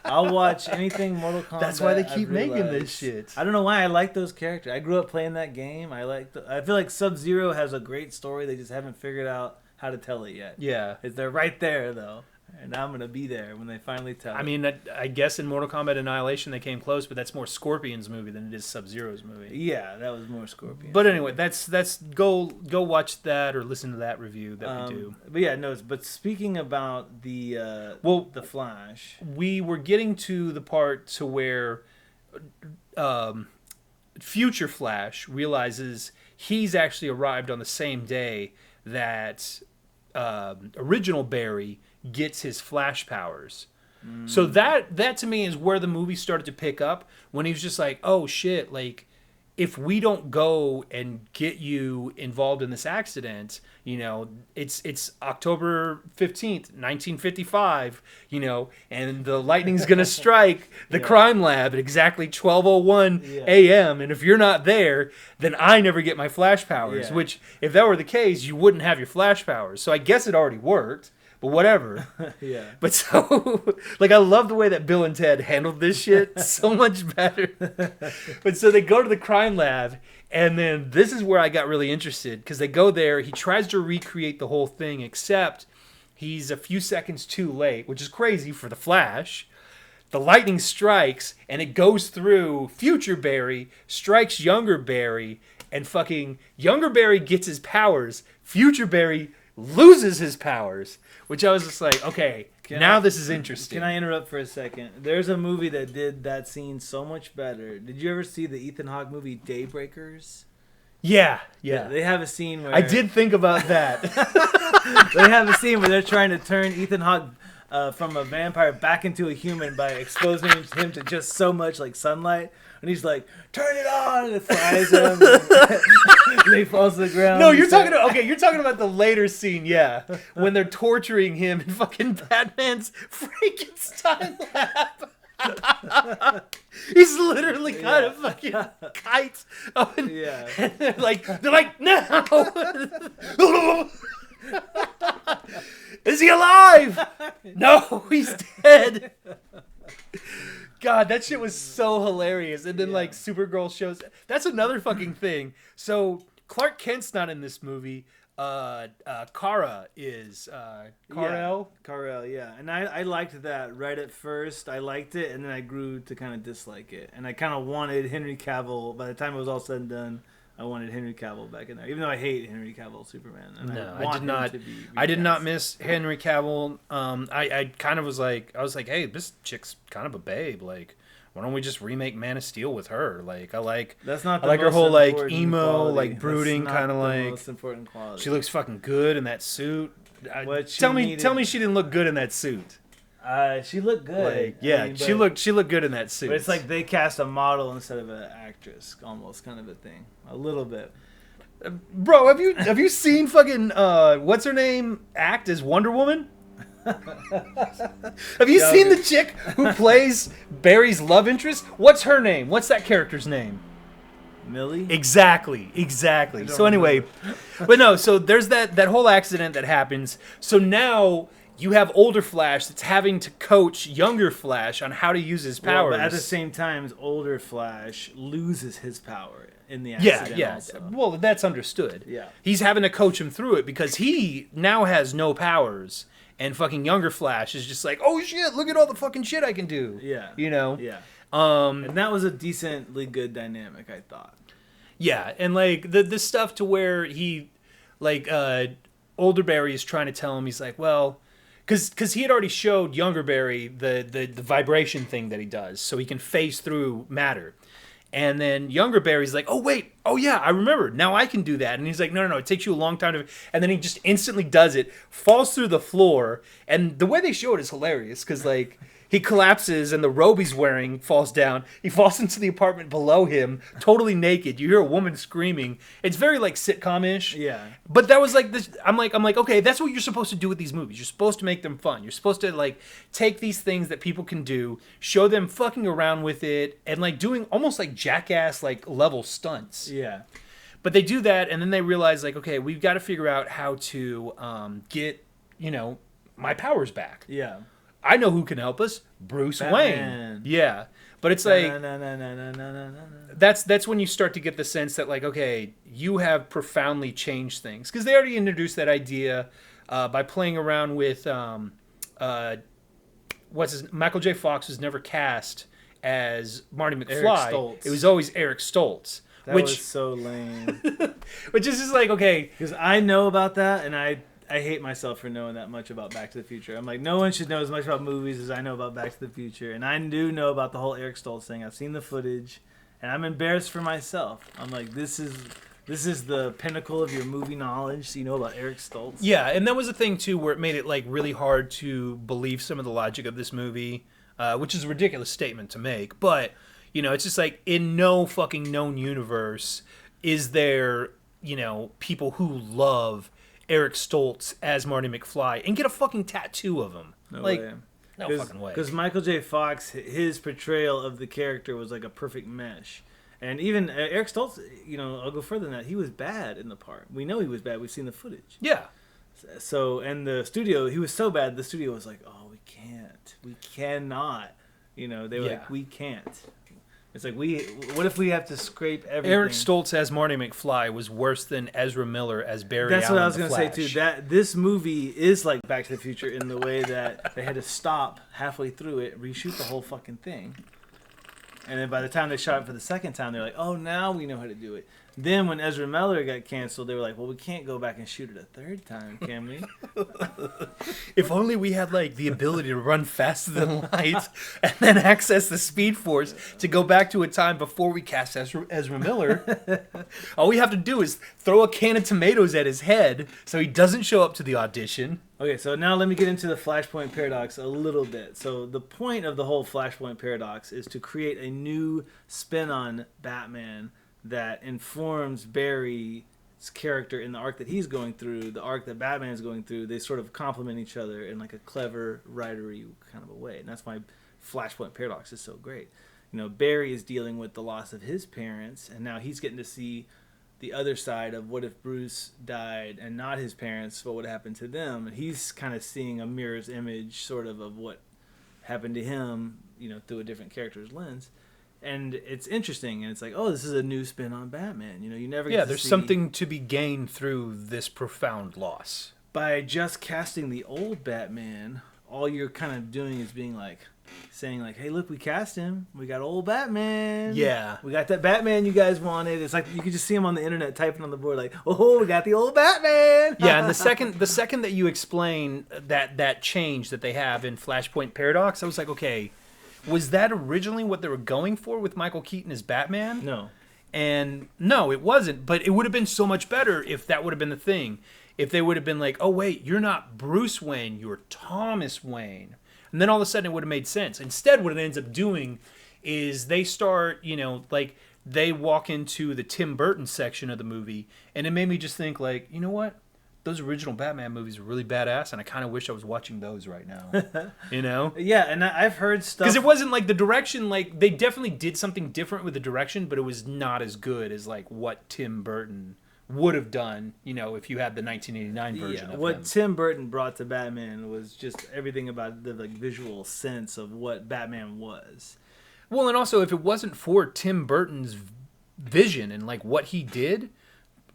I'll watch anything Mortal Kombat. That's why they keep making this shit. I don't know why I like those characters. I grew up playing that game. I feel like Sub-Zero has a great story. They just haven't figured out how to tell it yet. Yeah. They're right there, though. And I'm going to be there when they finally tell it. I mean, I guess in Mortal Kombat Annihilation they came close, but that's more Scorpion's movie than it is Sub-Zero's movie. Yeah, that was more Scorpion. But anyway, that's go watch that or listen to that review that we do. But yeah, no. But speaking about the the Flash, we were getting to the part to where future Flash realizes he's actually arrived on the same day that original Barry gets his Flash powers. So that to me is where the movie started to pick up, when he was just like, oh shit, like if we don't go and get you involved in this accident, it's October 15th, 1955, and the lightning's going to strike the crime lab at exactly 12:01 a.m. And if you're not there, then I never get my Flash powers, which if that were the case, you wouldn't have your Flash powers. So I guess it already worked. but whatever. Yeah. But so, like, I love the way that Bill and Ted handled this shit so much better. But so they go to the crime lab, and then this is where I got really interested, because they go there, he tries to recreate the whole thing, except he's a few seconds too late, which is crazy for the Flash. The lightning strikes, and it goes through future Barry, strikes younger Barry, and fucking younger Barry gets his powers. Future Barry loses his powers, which I was just like, okay, this is interesting. Can I interrupt for a second? There's a movie that did that scene so much better. Did you ever see the Ethan Hawke movie Daybreakers? Yeah. They have a scene where... I did think about that. They have a scene where they're trying to turn Ethan Hawke from a vampire back into a human by exposing him to just so much like sunlight. And he's like, turn it on! And it fries him. And he falls to the ground. No, you're talking about the later scene, yeah. When they're torturing him in fucking Batman's Frankenstein lab. He's literally got a fucking kite. And they're like, no! Is he alive? No, he's dead. God, that shit was so hilarious. And then like Supergirl shows. That's another fucking thing. So Clark Kent's not in this movie. Kara is. Kal-El? Kal-El, yeah. And I liked that right at first. I liked it, and then I grew to kind of dislike it. And I kind of wanted Henry Cavill. By the time it was all said and done, I wanted Henry Cavill back in there, even though I hate Henry Cavill Superman. And no, I did not. I did not miss Henry Cavill. I kind of was like, hey, this chick's kind of a babe. Like, why don't we just remake Man of Steel with her? Like, I like her whole like emo, quality. Like brooding kind of like. Most important quality. She looks fucking good in that suit. Tell me she didn't look good in that suit. She looked good. Like, she looked good in that suit. But it's like they cast a model instead of an actress, almost kind of a thing, a little bit. Bro, have you seen fucking what's her name act as Wonder Woman? Have you seen the chick who plays Barry's love interest? What's her name? What's that character's name? Millie? Exactly. So anyway, but no, so there's that whole accident that happens. So now you have older Flash that's having to coach younger Flash on how to use his powers. But at the same time, older Flash loses his power in the accident. Yeah. Also. Well, that's understood. Yeah. He's having to coach him through it because he now has no powers. And fucking younger Flash is just like, oh shit, look at all the fucking shit I can do. Yeah. You know? Yeah. And that was a decently good dynamic, I thought. Yeah, and like the stuff to where he, like, older Barry is trying to tell him, he's like, well, because he had already showed younger Barry the vibration thing that he does, so he can phase through matter. And then younger Barry's like, oh, wait, oh, yeah, I remember. Now I can do that. And he's like, no, it takes you a long time to... And then he just instantly does it, falls through the floor. And the way they show it is hilarious because, like, he collapses and the robe he's wearing falls down. He falls into the apartment below him, totally naked. You hear a woman screaming. It's very, like, sitcom-ish. Yeah. But that was, like, this... I'm like, okay, that's what you're supposed to do with these movies. You're supposed to make them fun. You're supposed to, like, take these things that people can do, show them fucking around with it, and, like, doing almost, like, jackass, like, level stunts. Yeah. But they do that, and then they realize, like, okay, we've got to figure out how to get, my powers back. Yeah. I know who can help us. Bruce Batman. Wayne. Yeah. But it's like... That's when you start to get the sense that, like, okay, you have profoundly changed things. Because they already introduced that idea by playing around with... Michael J. Fox was never cast as Marty McFly. It was always Eric Stoltz. That was so lame. Which is just like, okay. Because I know about that, and I hate myself for knowing that much about Back to the Future. I'm like, no one should know as much about movies as I know about Back to the Future. And I do know about the whole Eric Stoltz thing. I've seen the footage, and I'm embarrassed for myself. I'm like, this is the pinnacle of your movie knowledge, so you know about Eric Stoltz. Yeah, and that was a thing, too, where it made it, like, really hard to believe some of the logic of this movie, which is a ridiculous statement to make. But, it's just like, in no fucking known universe is there, people who love Eric Stoltz as Marty McFly and get a fucking tattoo of him. No way. No fucking way. Because Michael J. Fox, his portrayal of the character was like a perfect mesh. And even Eric Stoltz, I'll go further than that. He was bad in the part. We know he was bad. We've seen the footage. Yeah. So, and the studio, he was so bad, the studio was like, oh, we cannot. They were like, we can't. It's like, what if we have to scrape everything? Eric Stoltz as Marty McFly was worse than Ezra Miller as Barry Allen. That's what I was going to say too. That this movie is like Back to the Future in the way that they had to stop halfway through it, reshoot the whole fucking thing. And then by the time they shot it for the second time, they're like, oh, now we know how to do it. Then when Ezra Miller got canceled, they were like, well, we can't go back and shoot it a third time, can we? If only we had like the ability to run faster than light and then access the Speed Force to go back to a time before we cast Ezra Miller. All we have to do is throw a can of tomatoes at his head so he doesn't show up to the audition. Okay, so now let me get into the Flashpoint Paradox a little bit. So the point of the whole Flashpoint Paradox is to create a new spin on Batman that informs Barry's character in the arc that he's going through, the arc that Batman is going through. They sort of complement each other in like a clever, writery kind of a way. And that's why Flashpoint Paradox is so great. Barry is dealing with the loss of his parents, and now he's getting to see the other side of what if Bruce died and not his parents, what would happen to them. And he's kind of seeing a mirror's image sort of what happened to him, through a different character's lens. And it's interesting, and it's like, oh, this is a new spin on Batman. You never get to there's see... something to be gained through this profound loss. By just casting the old Batman, all you're kind of doing is saying like, hey, look, we cast him. We got old Batman. Yeah. We got that Batman you guys wanted. It's like you could just see him on the internet typing on the board like, oh, we got the old Batman. Yeah, and the second that you explain that change that they have in Flashpoint Paradox, I was like, okay, was that originally what they were going for with Michael Keaton as Batman? No. And no, it wasn't. But it would have been so much better if that would have been the thing. If they would have been like, oh, wait, you're not Bruce Wayne, you're Thomas Wayne. And then all of a sudden it would have made sense. Instead, what it ends up doing is they start, they walk into the Tim Burton section of the movie. And it made me just think like, you know what? Those original Batman movies are really badass, and I kind of wish I was watching those right now. Yeah, and I've heard stuff... Because it wasn't like the direction, like, they definitely did something different with the direction, but it was not as good as, like, what Tim Burton would have done, if you had the 1989 version of what him. Tim Burton brought to Batman was just everything about the, like, visual sense of what Batman was. Well, and also, if it wasn't for Tim Burton's vision and, like, what he did...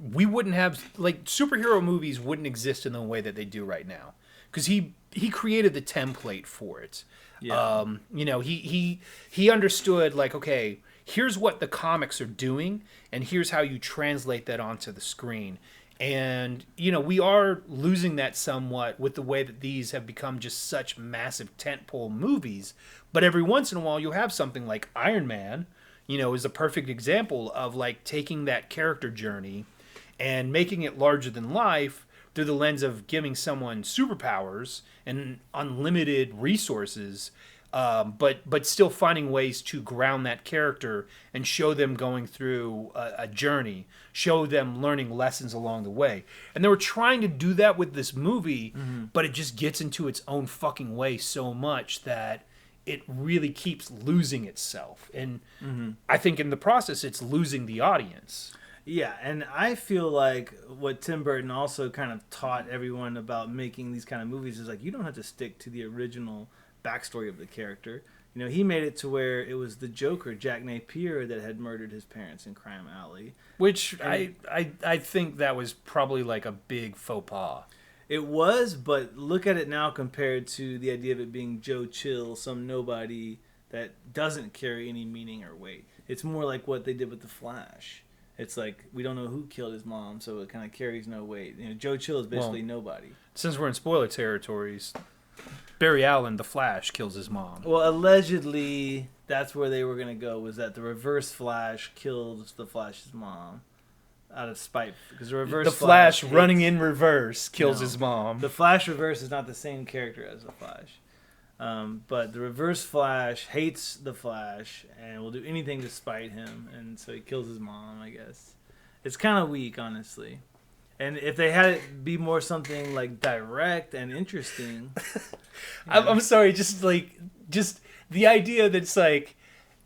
we wouldn't have, like, superhero movies wouldn't exist in the way that they do right now. Because he created the template for it. Yeah. He understood, like, okay, here's what the comics are doing, and here's how you translate that onto the screen. And, we are losing that somewhat with the way that these have become just such massive tentpole movies. But every once in a while, you'll have something like Iron Man, is a perfect example of, like, taking that character journey and making it larger than life through the lens of giving someone superpowers and unlimited resources, but still finding ways to ground that character and show them going through a journey, show them learning lessons along the way. And they were trying to do that with this movie, but it just gets into its own fucking way so much that it really keeps losing itself. And I think in the process, it's losing the audience. Yeah, and I feel like what Tim Burton also kind of taught everyone about making these kind of movies is like, you don't have to stick to the original backstory of the character. He made it to where it was the Joker, Jack Napier, that had murdered his parents in Crime Alley. Which I think that was probably like a big faux pas. It was, but look at it now compared to the idea of it being Joe Chill, some nobody that doesn't carry any meaning or weight. It's more like what they did with The Flash. It's like, we don't know who killed his mom, so it kind of carries no weight. Joe Chill is basically nobody. Since we're in spoiler territories, Barry Allen, the Flash, kills his mom. Well, allegedly, that's where they were going to go, was that the Reverse Flash killed the Flash's mom out of spite. Because the Flash running in reverse kills his mom. The Flash Reverse is not the same character as the Flash. But the Reverse Flash hates the Flash and will do anything to spite him, and so he kills his mom, I guess. It's kind of weak, honestly. And if they had it be more something like direct and interesting... I'm sorry, just the idea that it's like,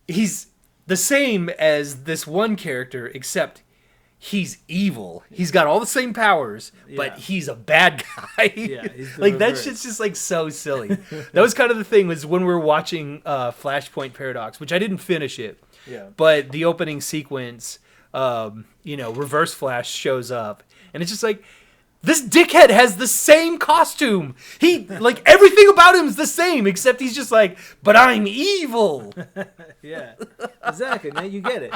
he's the same as this one character, except he's evil. He's got all the same powers, but he's a bad guy. Yeah, he's like that reverse. shit's just like so silly. That was kind of the thing was when we were watching Flashpoint Paradox, which I didn't finish it. Yeah. But the opening sequence, Reverse Flash shows up, and it's just like, this dickhead has the same costume. He, like, everything about him is the same, except he's just like, but I'm evil. Yeah, exactly, man. You get it.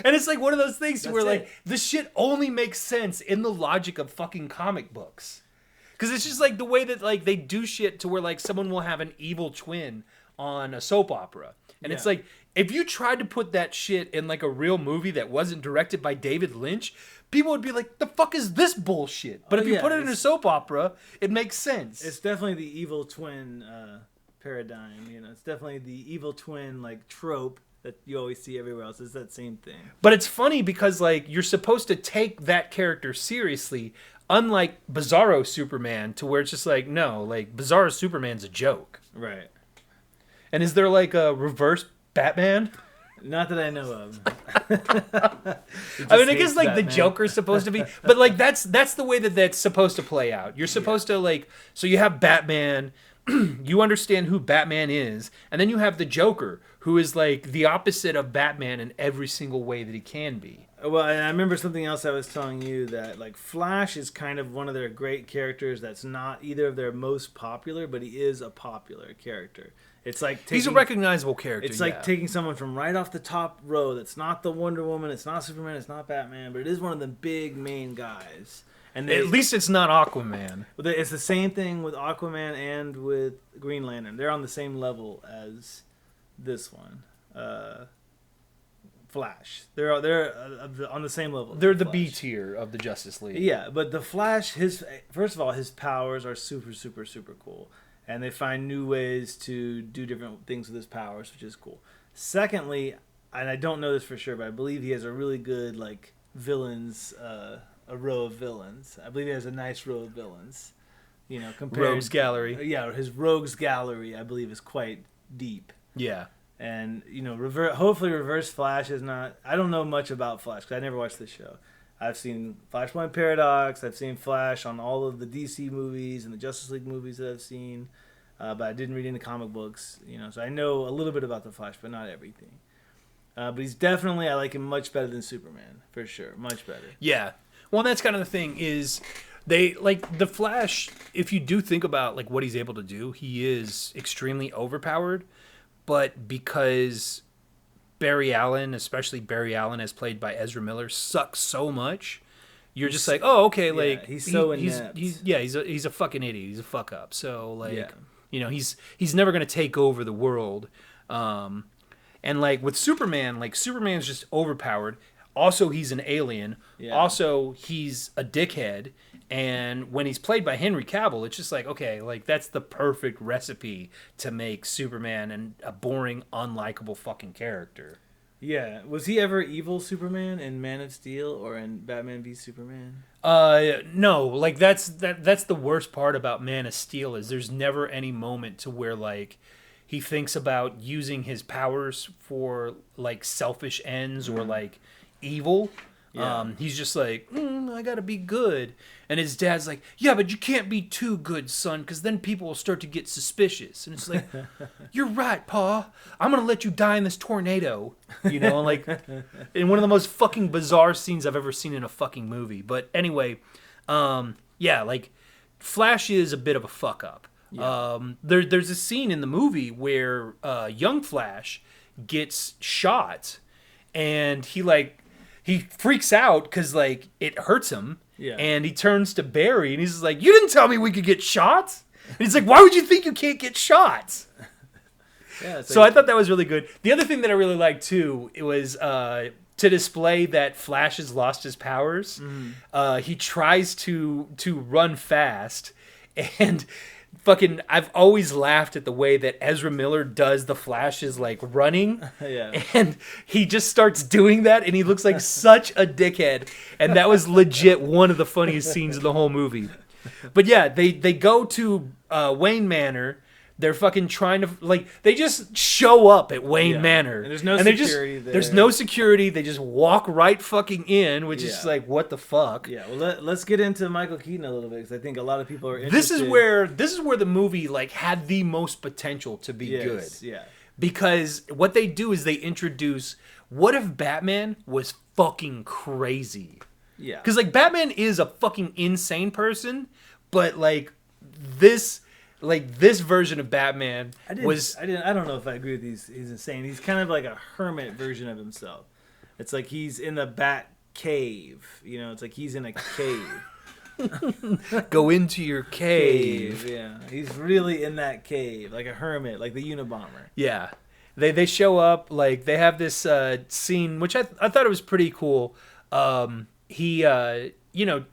And it's like one of those things where, like, it. this shit only makes sense in the logic of fucking comic books. Because it's just like the way that, like, they do shit to where, like, someone will have an evil twin on a soap opera. And it's like, if you tried to put that shit in, like, a real movie that wasn't directed by David Lynch, people would be like, the fuck is this bullshit? But if you put it in a soap opera, it makes sense. It's definitely the evil twin paradigm. You know, it's definitely the evil twin, like, trope that you always see everywhere else. It's that same thing. But it's funny because, like, you're supposed to take that character seriously, unlike Bizarro Superman, to where it's just like, no, like, Bizarro Superman's a joke. Right. And is there, like, a reverse Batman? Not that I know of. I mean, I guess, like, the Joker's supposed to be... But, like, that's the way that that's supposed to play out. You're supposed to, like... So you have Batman... you understand who Batman is, and then you have the Joker, who is like the opposite of Batman in every single way that he can be. Well, and I remember something else I was telling you, that like Flash is kind of one of their great characters that's not either of their most popular, but he is a popular character. It's like he's a recognizable character. It's like taking someone from right off the top row that's not the Wonder Woman, it's not Superman, it's not Batman, but it is one of the big main guys. And at least it's not Aquaman. It's the same thing with Aquaman and with Green Lantern. They're on the same level as this one, Flash. They're on the same level. They're the B tier of the Justice League. Yeah, but the Flash, first of all, his powers are super, super, super cool, and they find new ways to do different things with his powers, which is cool. Secondly, and I don't know this for sure, but I believe he has a really good like villains. A row of villains. I believe he has a nice row of villains. You know, compared Rogues Gallery. Yeah, his Rogues Gallery, I believe, is quite deep. Yeah. And you know, hopefully, Reverse Flash is not. I don't know much about Flash because I never watched this show. I've seen Flashpoint Paradox. I've seen Flash on all of the DC movies and the Justice League movies that I've seen, but I didn't read any comic books. You know, so I know a little bit about the Flash, but not everything. But he's definitely, I like him much better than Superman, for sure, much better. Yeah. Well, that's kind of the thing is they like the Flash. If you do think about like what he's able to do, he is extremely overpowered. But because Barry Allen, especially Barry Allen, as played by Ezra Miller, sucks so much, you're just like, oh, okay, like he's so inept. He's a fucking idiot. He's a fuck up. So like, you know, he's never gonna take over the world. And like with Superman, like Superman's just overpowered. Also, he's an alien. Yeah. Also, he's a dickhead. And when he's played by Henry Cavill, it's just like, okay, like that's the perfect recipe to make Superman and a boring, unlikable fucking character. Yeah. Was he ever evil Superman in Man of Steel or in Batman v Superman? No. Like that's the worst part about Man of Steel is there's never any moment to where like he thinks about using his powers for like selfish ends or like evil. Yeah. He's just like, I gotta be good. And his dad's like, yeah, but you can't be too good, son, because then people will start to get suspicious. And it's like, you're right, Pa. I'm gonna let you die in this tornado. You know, like in one of the most fucking bizarre scenes I've ever seen in a fucking movie. But anyway, yeah, like Flash is a bit of a fuck up. Yeah. There's a scene in the movie where young Flash gets shot, and he freaks out because, like, it hurts him. Yeah. And he turns to Barry, and he's just like, you didn't tell me we could get shot. And he's like, why would you think you can't get shot? Yeah, so I thought that was really good. The other thing that I really liked, too, it was to display that Flash has lost his powers. He tries to run fast, and... Fucking, I've always laughed at the way that Ezra Miller does the Flash's like running, and he just starts doing that, and he looks like such a dickhead, and that was legit one of the funniest scenes in the whole movie. But yeah, they go to Wayne Manor. They're fucking trying to like they just show up at Wayne Manor. And there's no security there. There's no security. They just walk right fucking in, which is like what the fuck. Yeah. Well, let's get into Michael Keaton a little bit because I think a lot of people are interested. This is where the movie like had the most potential to be good. Yeah. Because what they do is they introduce what if Batman was fucking crazy? Yeah. Because like Batman is a fucking insane person, but like this version of Batman I don't know if I agree with he's insane. He's kind of like a hermit version of himself. It's like he's in the Bat cave. You know, it's like he's in a cave. Go into your cave. Yeah. He's really in that cave, like a hermit, like the Unabomber. Yeah. They show up, like they have this scene, which I thought it was pretty cool. You know,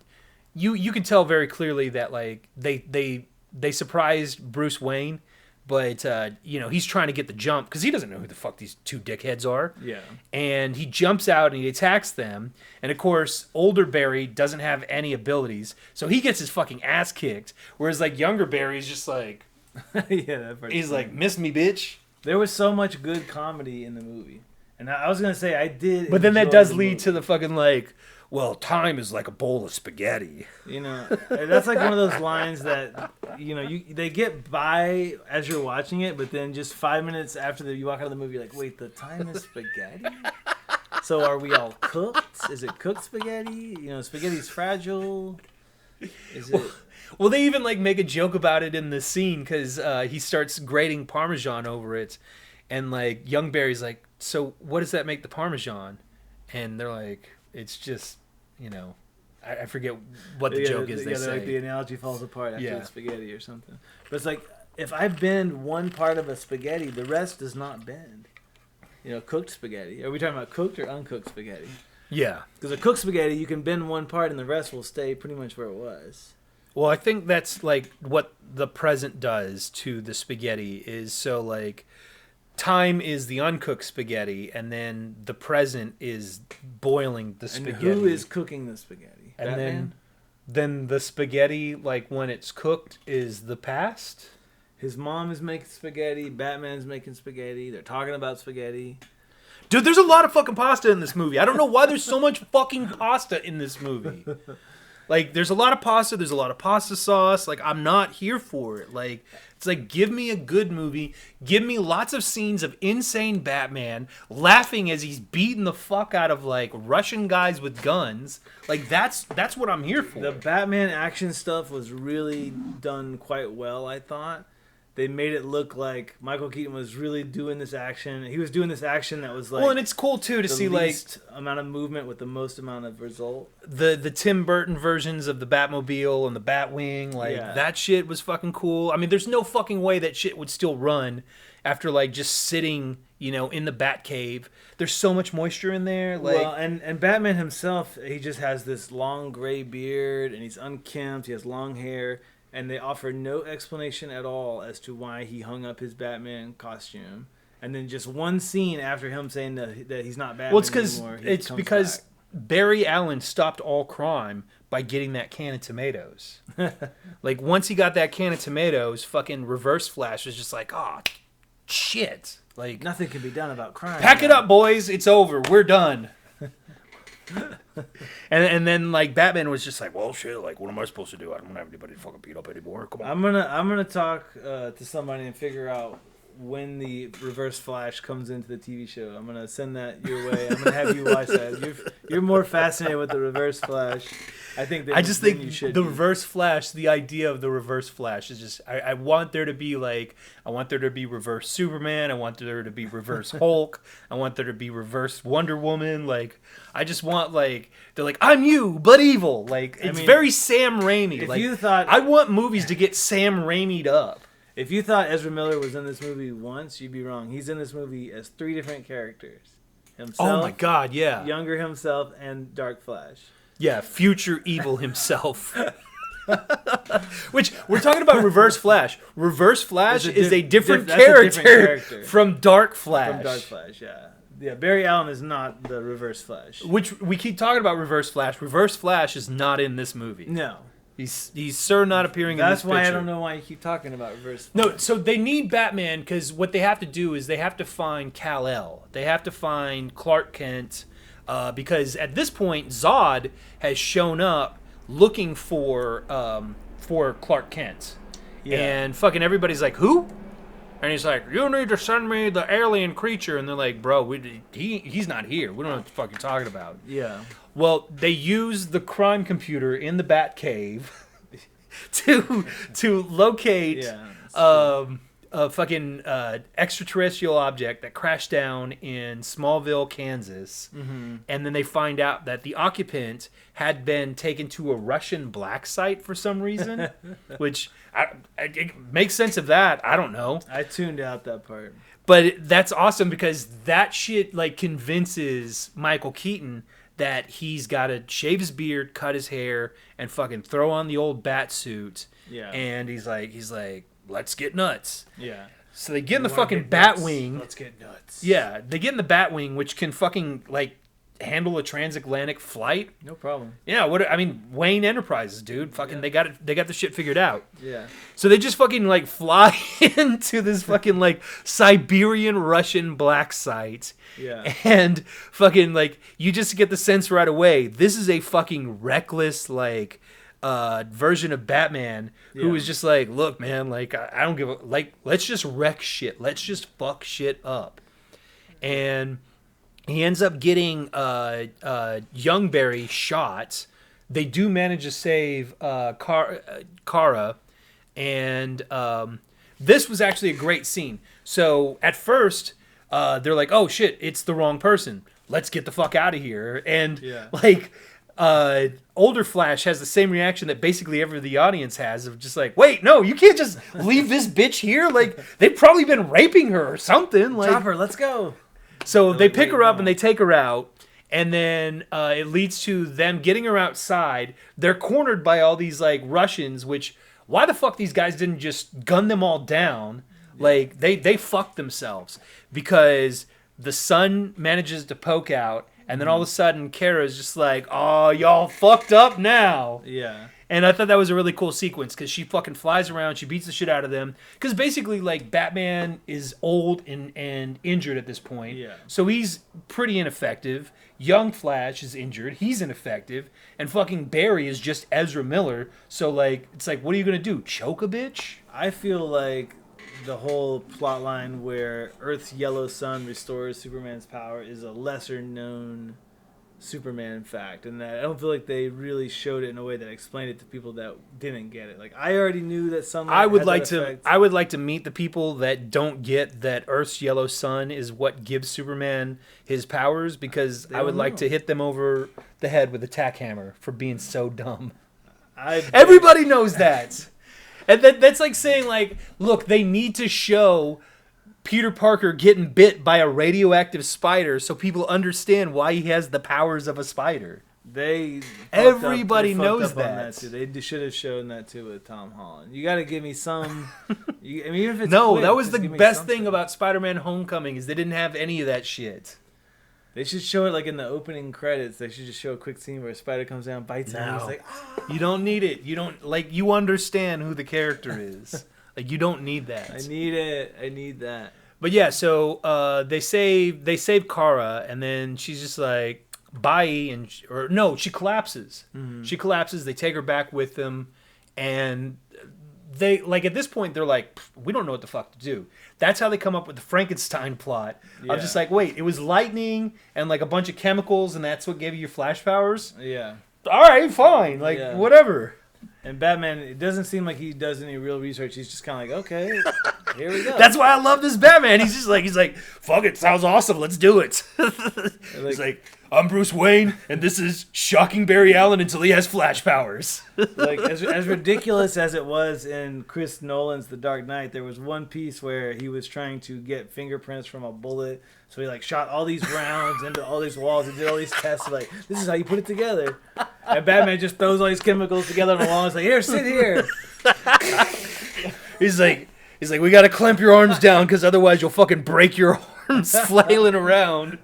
you can tell very clearly that like they surprised Bruce Wayne, but you know, he's trying to get the jump because he doesn't know who the fuck these two dickheads are. Yeah. And he jumps out and he attacks them. And of course, older Barry doesn't have any abilities, so he gets his fucking ass kicked. Whereas like younger Barry's just like, he's like, miss me, bitch. There was so much good comedy in the movie, and I was gonna say I did. But then that does lead to the fucking like, well, time is like a bowl of spaghetti. You know, that's like one of those lines that, you know, they get by as you're watching it, but then just 5 minutes after you walk out of the movie, you're like, wait, the time is spaghetti? So are we all cooked? Is it cooked spaghetti? You know, spaghetti's fragile. Is it... Well, they even like make a joke about it in the scene because he starts grating Parmesan over it. And like young Barry's like, so what does that make the Parmesan? And they're like... It's just, you know, I forget what the joke is. They say like the analogy falls apart after it's spaghetti or something. But it's like if I bend one part of a spaghetti, the rest does not bend. You know, cooked spaghetti. Are we talking about cooked or uncooked spaghetti? Yeah, because a cooked spaghetti, you can bend one part and the rest will stay pretty much where it was. Well, I think that's like what the present does to the spaghetti is so like. Time is the uncooked spaghetti, and then the present is boiling the spaghetti. And who is cooking the spaghetti? And Batman? then the spaghetti, like when it's cooked, is the past. His mom is making spaghetti. Batman's making spaghetti. They're talking about spaghetti. Dude, there's a lot of fucking pasta in this movie. I don't know why there's so much fucking pasta in this movie. Like, there's a lot of pasta. There's a lot of pasta sauce. Like, I'm not here for it. Like, it's like, give me a good movie. Give me lots of scenes of insane Batman laughing as he's beating the fuck out of, like, Russian guys with guns. Like, that's what I'm here for. The Batman action stuff was really done quite well, I thought. They made it look like Michael Keaton was really doing this action. He was doing this action that was like... Well, and it's cool, too, to see, like... the least amount of movement with the most amount of result. The Tim Burton versions of the Batmobile and the Batwing, like, that shit was fucking cool. I mean, there's no fucking way that shit would still run after, like, just sitting, you know, in the Batcave. There's so much moisture in there. Like... Well, and Batman himself, he just has this long gray beard, and he's unkempt, he has long hair... And they offer no explanation at all as to why he hung up his Batman costume. And then just one scene after him saying that he's not Batman anymore. It's because Barry Allen stopped all crime by getting that can of tomatoes. Like, once he got that can of tomatoes, fucking Reverse Flash was just like, oh, shit. Like, nothing can be done about crime. Pack it up, boys. It's over. We're done. And then like Batman was just like, well, shit, like what am I supposed to do? I don't have anybody to fucking beat up anymore. Come on. I'm gonna talk to somebody and figure out when the Reverse Flash comes into the TV show. I'm gonna send that your way. I'm gonna have you watch that. You're more fascinated with the Reverse Flash. I think the Reverse Flash, the idea of the Reverse Flash is just I want there to be like Reverse Superman, I want there to be Reverse Hulk, I want there to be Reverse Wonder Woman, like I just want like they're like I'm you but evil. Like it's very Sam Raimi. If like, you thought I want movies to get Sam Raimi'd up. If you thought Ezra Miller was in this movie once, you'd be wrong. He's in this movie as 3 different characters. Himself, oh my god, yeah. Younger himself and Dark Flash. Yeah, future evil himself. Which, we're talking about Reverse Flash. Reverse Flash is a different character from Dark Flash. From Dark Flash, yeah. Yeah, Barry Allen is not the Reverse Flash. Which, we keep talking about Reverse Flash. Reverse Flash is not in this movie. No. He's sir not appearing in this That's why picture. I don't know why you keep talking about Reverse No, Flash. so they need Batman because what they have to do is they have to find Kal-El. They have to find Clark Kent because at this point Zod has shown up looking for Clark Kent, and fucking everybody's like, who? And he's like, you need to send me the alien creature, and they're like, bro, he's not here. We don't know what the fuck you're talking about. Yeah. Well, they use the crime computer in the Batcave to locate a fucking extraterrestrial object that crashed down in Smallville, Kansas. Mm-hmm. And then they find out that the occupant had been taken to a Russian black site for some reason, which it makes sense of that. I don't know. I tuned out that part. But that's awesome because that shit like convinces Michael Keaton that he's got to shave his beard, cut his hair, and fucking throw on the old bat suit. Yeah. And he's like, let's get nuts. Yeah. So they get in the fucking Batwing. Let's get nuts. Yeah, they get in the Batwing, which can fucking like handle a transatlantic flight. No problem. Yeah, Wayne Enterprises, dude. Fucking they got it. They got the shit figured out. Yeah. So they just fucking like fly into this fucking like Siberian Russian black site. Yeah. And fucking like you just get the sense right away. This is a fucking reckless like version of Batman who is just like, look, man, like I don't give a like. Let's just wreck shit. Let's just fuck shit up. And he ends up getting Youngberry shot. They do manage to save Kara, and this was actually a great scene. So at first, they're like, "Oh shit, it's the wrong person. Let's get the fuck out of here." And like, older Flash has the same reaction that basically every the audience has of just like, "Wait, no, you can't just leave this bitch here. Like they've probably been raping her or something. Like, drop her, let's go." So they pick her up and they take her out, and then it leads to them getting her outside. They're cornered by all these like Russians, which why the fuck these guys didn't just gun them all down? Like they fucked themselves because the sun manages to poke out, and then all of a sudden Kara's just like, "Oh, y'all fucked up now." Yeah. And I thought that was a really cool sequence because she fucking flies around, she beats the shit out of them. Because basically, like, Batman is old and injured at this point. Yeah. So he's pretty ineffective. Young Flash is injured. He's ineffective. And fucking Barry is just Ezra Miller. So, like, it's like, what are you going to do? Choke a bitch? I feel like the whole plot line where Earth's yellow sun restores Superman's power is a lesser known Superman fact, and that I don't feel like they really showed it in a way that explained it to people that didn't get it. Like I already knew that sunlight I would had like that to effect. I would like to meet the people that don't get that Earth's yellow sun is what gives Superman his powers, because I would like to hit them over the head with a tack hammer for being so dumb. Everybody knows that. And that's like saying, like, look, they need to show Peter Parker getting bit by a radioactive spider so people understand why he has the powers of a spider. Everybody knows that. They should have shown that too with Tom Holland. You got to give me some. Even if it's no, quick, that was just the give me best something. thing about Spider-Man: Homecoming is they didn't have any of that shit. They should show it like in the opening credits. They should just show a quick scene where a spider comes down, bites him, and he's like, ah. You don't need it. You don't you understand who the character is. Like, you don't need that. I need it. I need that. But yeah, so they save Kara, and then she's just like, bye, and she collapses. Mm-hmm. She collapses. They take her back with them, and they like at this point they're like, we don't know what the fuck to do. That's how they come up with the Frankenstein plot. Yeah. I'm just like, wait, it was lightning and like a bunch of chemicals, and that's what gave you your flash powers? Yeah. All right, fine, like whatever. And Batman, it doesn't seem like he does any real research. He's just kind of like, okay, here we go. That's why I love this Batman. He's like, fuck it, sounds awesome. Let's do it. He's like, I'm Bruce Wayne, and this is shocking Barry Allen until he has flash powers. Like as ridiculous as it was in Chris Nolan's The Dark Knight, there was one piece where he was trying to get fingerprints from a bullet. So he like shot all these rounds into all these walls and did all these tests. Like, this is how you put it together. And Batman just throws all these chemicals together on the wall. It's like, here, sit here. He's like, we gotta clamp your arms down because otherwise you'll fucking break your arms. arms flailing around.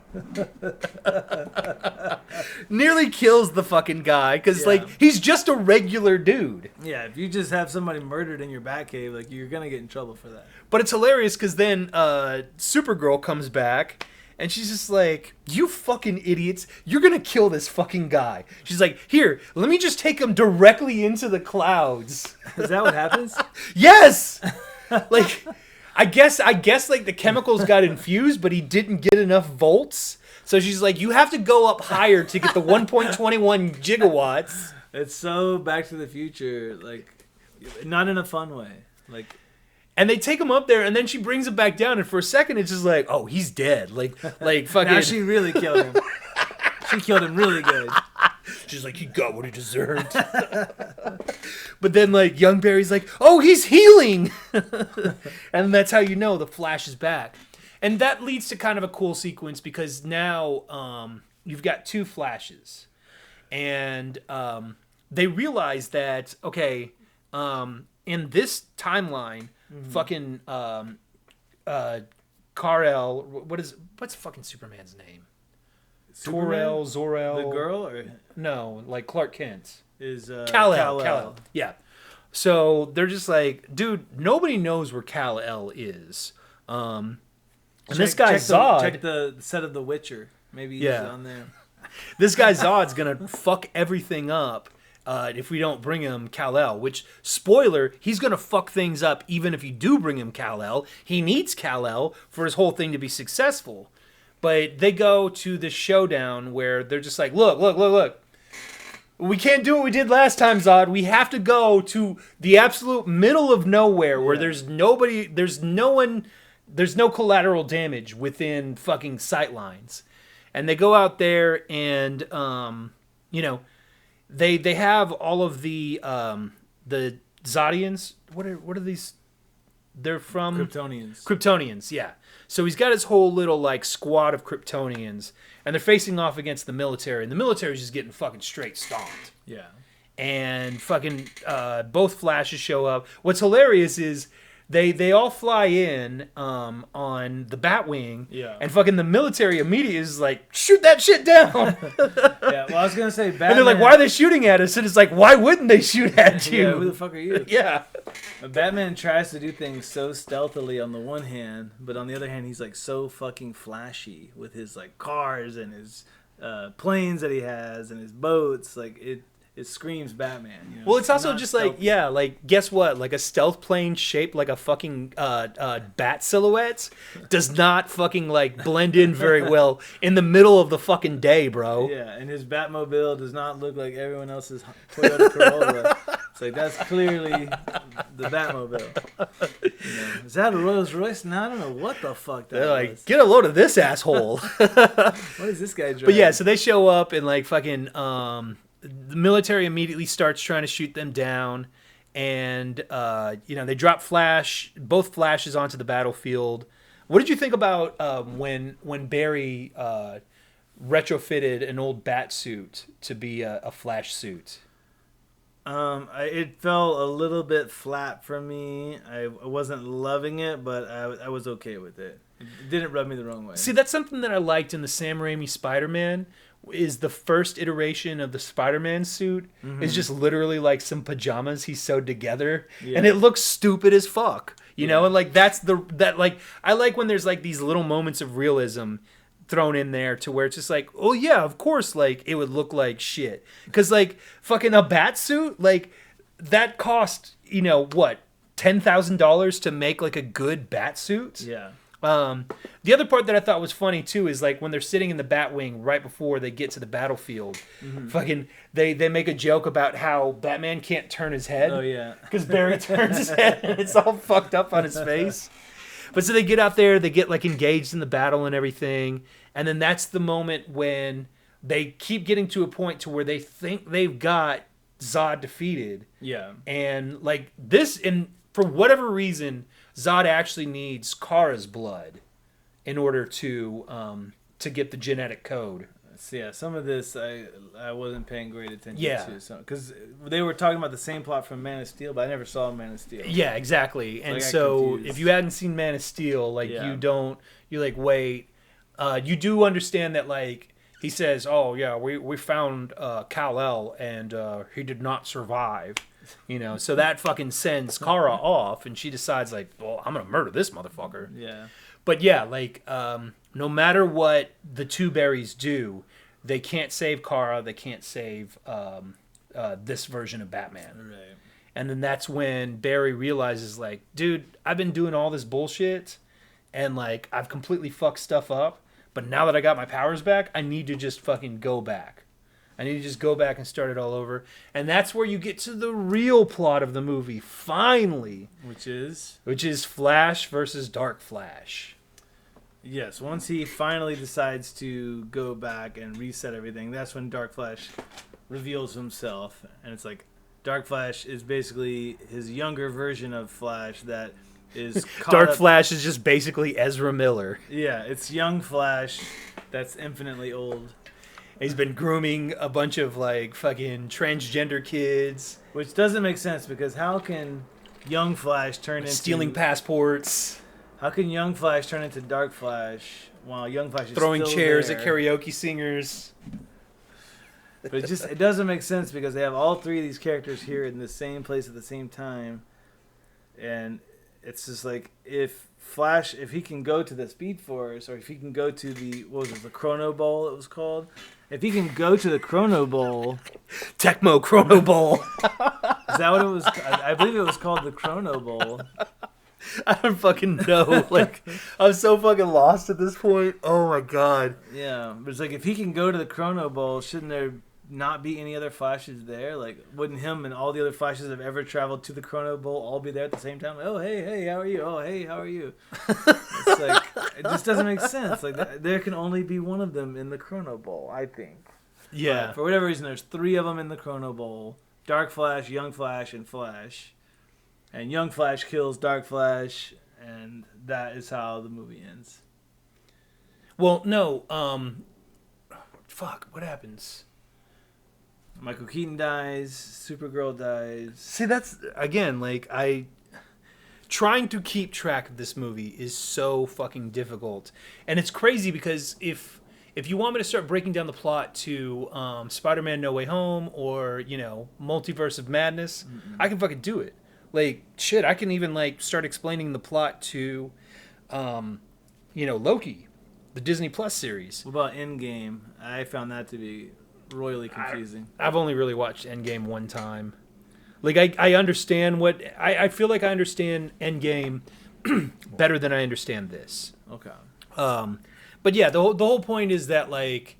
Nearly kills the fucking guy because like he's just a regular dude. Yeah, if you just have somebody murdered in your Batcave, like you're gonna get in trouble for that. But it's hilarious because then Supergirl comes back and she's just like, "You fucking idiots! You're gonna kill this fucking guy." She's like, "Here, let me just take him directly into the clouds." Is that what happens? Yes. Like, I guess like the chemicals got infused, but he didn't get enough volts. So she's like, "You have to go up higher to get the 1.21 gigawatts." It's so Back to the Future, like, not in a fun way, like. And they take him up there, and then she brings him back down, and for a second, it's just like, oh, he's dead. Like fucking. Now she really killed him. She killed him really good. She's like, he got what he deserved. But then, like, young Barry's like, oh, he's healing. And that's how you know the Flash is back. And that leads to kind of a cool sequence because now you've got two Flashes. And they realize that, okay, in this timeline, fucking Kal-El, what's fucking Superman's name? Superman? Zor-El. The girl, or no, like Clark Kent is Kal-El. Kal-El. Yeah. So they're just like, dude, nobody knows where Kal-El is. And this guy Zod. Check the set of The Witcher. Maybe he's on there. This guy Zod's gonna fuck everything up. If we don't bring him Kal-El, which, spoiler, he's going to fuck things up even if you do bring him Kal-El. He needs Kal-El for his whole thing to be successful. But they go to this showdown where they're just like, look. We can't do what we did last time, Zod. We have to go to the absolute middle of nowhere where there's nobody, there's no one, there's no collateral damage within fucking sight lines. And they go out there and, you know, They have all of the Zodians. What are these? They're from Kryptonians. Kryptonians, yeah. So he's got his whole little like squad of Kryptonians, and they're facing off against the military, and the military's just getting fucking straight stomped. Yeah. And fucking both Flashes show up. What's hilarious is they all fly in on the Batwing, and fucking the military immediately is like, shoot that shit down. Yeah, well, I was gonna say Batman. And they're like, why are they shooting at us? And it's like, why wouldn't they shoot at you? Yeah, who the fuck are you? Yeah. Batman tries to do things so stealthily on the one hand, but on the other hand, he's like so fucking flashy with his like cars and his planes that he has and his boats. Like it screams Batman. You know? Well, it's also just stealthy. Like, yeah, like, guess what? Like, a stealth plane shaped like a fucking bat silhouette does not fucking, like, blend in very well in the middle of the fucking day, bro. Yeah, and his Batmobile does not look like everyone else's Toyota Corolla. It's like, that's clearly the Batmobile. You know, is that a Rolls Royce? No, I don't know what the fuck that They're like, was. get a load of this asshole. What is this guy driving? But yeah, so they show up and, like, fucking... the military immediately starts trying to shoot them down, and you know, they drop both Flashes onto the battlefield. What did you think about when Barry retrofitted an old bat suit to be a Flash suit? It fell a little bit flat for me. I wasn't loving it, but I was okay with it. It didn't rub me the wrong way. See, that's something that I liked in the Sam Raimi Spider-Man. Is the first iteration of the Spider-Man suit is just literally like some pajamas he sewed together, and it looks stupid as fuck, you know. And like like I like when there's like these little moments of realism thrown in there to where it's just like, oh yeah, of course, like it would look like shit, because like fucking a bat suit, like that cost, you know, what, $10,000 to make like a good bat suit. Yeah. The other part that I thought was funny too is like when they're sitting in the Batwing right before they get to the battlefield, fucking they make a joke about how Batman can't turn his head. Oh yeah, because Barry turns his head and it's all fucked up on his face. But so they get out there, they get like engaged in the battle and everything, and then that's the moment when they keep getting to a point to where they think they've got Zod defeated. Yeah, and like this, and for whatever reason, Zod actually needs Kara's blood in order to get the genetic code. So yeah, some of this I wasn't paying great attention to, because they were talking about the same plot from Man of Steel, but I never saw Man of Steel. Yeah, exactly. And so if you hadn't seen Man of Steel, like you're like, wait, you do understand that, like, he says, oh yeah, we found Kal-El and he did not survive, you know, so that fucking sends Kara off, and she decides like, well, I'm gonna murder this motherfucker. Yeah. But yeah, like, no matter what the two berries do, they can't save Kara. They can't save this version of Batman. Right. And then that's when Barry realizes, like, dude, I've been doing all this bullshit, and, like, I've completely fucked stuff up. But now that I got my powers back, I need to just fucking go back. I need to just go back and start it all over. And that's where you get to the real plot of the movie, finally. Which is? Which is Flash versus Dark Flash. Yes, once he finally decides to go back and reset everything, that's when Dark Flash reveals himself. And it's like, Dark Flash is basically his younger version of Flash that is Dark Flash is just basically Ezra Miller. Yeah, it's young Flash that's infinitely old. He's been grooming a bunch of, like, fucking transgender kids. Which doesn't make sense, because how can young Flash turn into... stealing passports. How can young Flash turn into Dark Flash while young Flash is throwing still chairs there? at karaoke singers? But it doesn't make sense, because they have all three of these characters here in the same place at the same time. And it's just like, if Flash, if he can go to the Speed Force, or if he can go to the, what was it, the Chrono Bowl it was called? If he can go to the Chrono Bowl... Tecmo Chrono Bowl. Is that what it was? I believe it was called the Chrono Bowl. I don't fucking know. Like, I'm so fucking lost at this point. Oh my god. Yeah, but it's like, if he can go to the Chrono Bowl, shouldn't there not be any other Flashes there? Like, wouldn't him and all the other Flashes that have ever traveled to the Chrono Bowl all be there at the same time? Oh, hey, how are you? Oh, hey, how are you? It's like, it just doesn't make sense. Like, there can only be one of them in the Chrono Bowl, I think. Yeah. But for whatever reason, there's three of them in the Chrono Bowl. Dark Flash, Young Flash, and Flash. And Young Flash kills Dark Flash, and that is how the movie ends. Well, no, fuck, what happens? Michael Keaton dies, Supergirl dies. See, that's, again, like, trying to keep track of this movie is so fucking difficult. And it's crazy, because if you want me to start breaking down the plot to Spider-Man No Way Home, or, you know, Multiverse of Madness, I can fucking do it. Like, shit, I can even, like, start explaining the plot to, you know, Loki, the Disney Plus series. What about Endgame? I found that to be royally confusing. I've only really watched Endgame one time. Like, I understand what... I feel like I understand Endgame better than I understand this. Okay. But yeah, the whole point is that, like,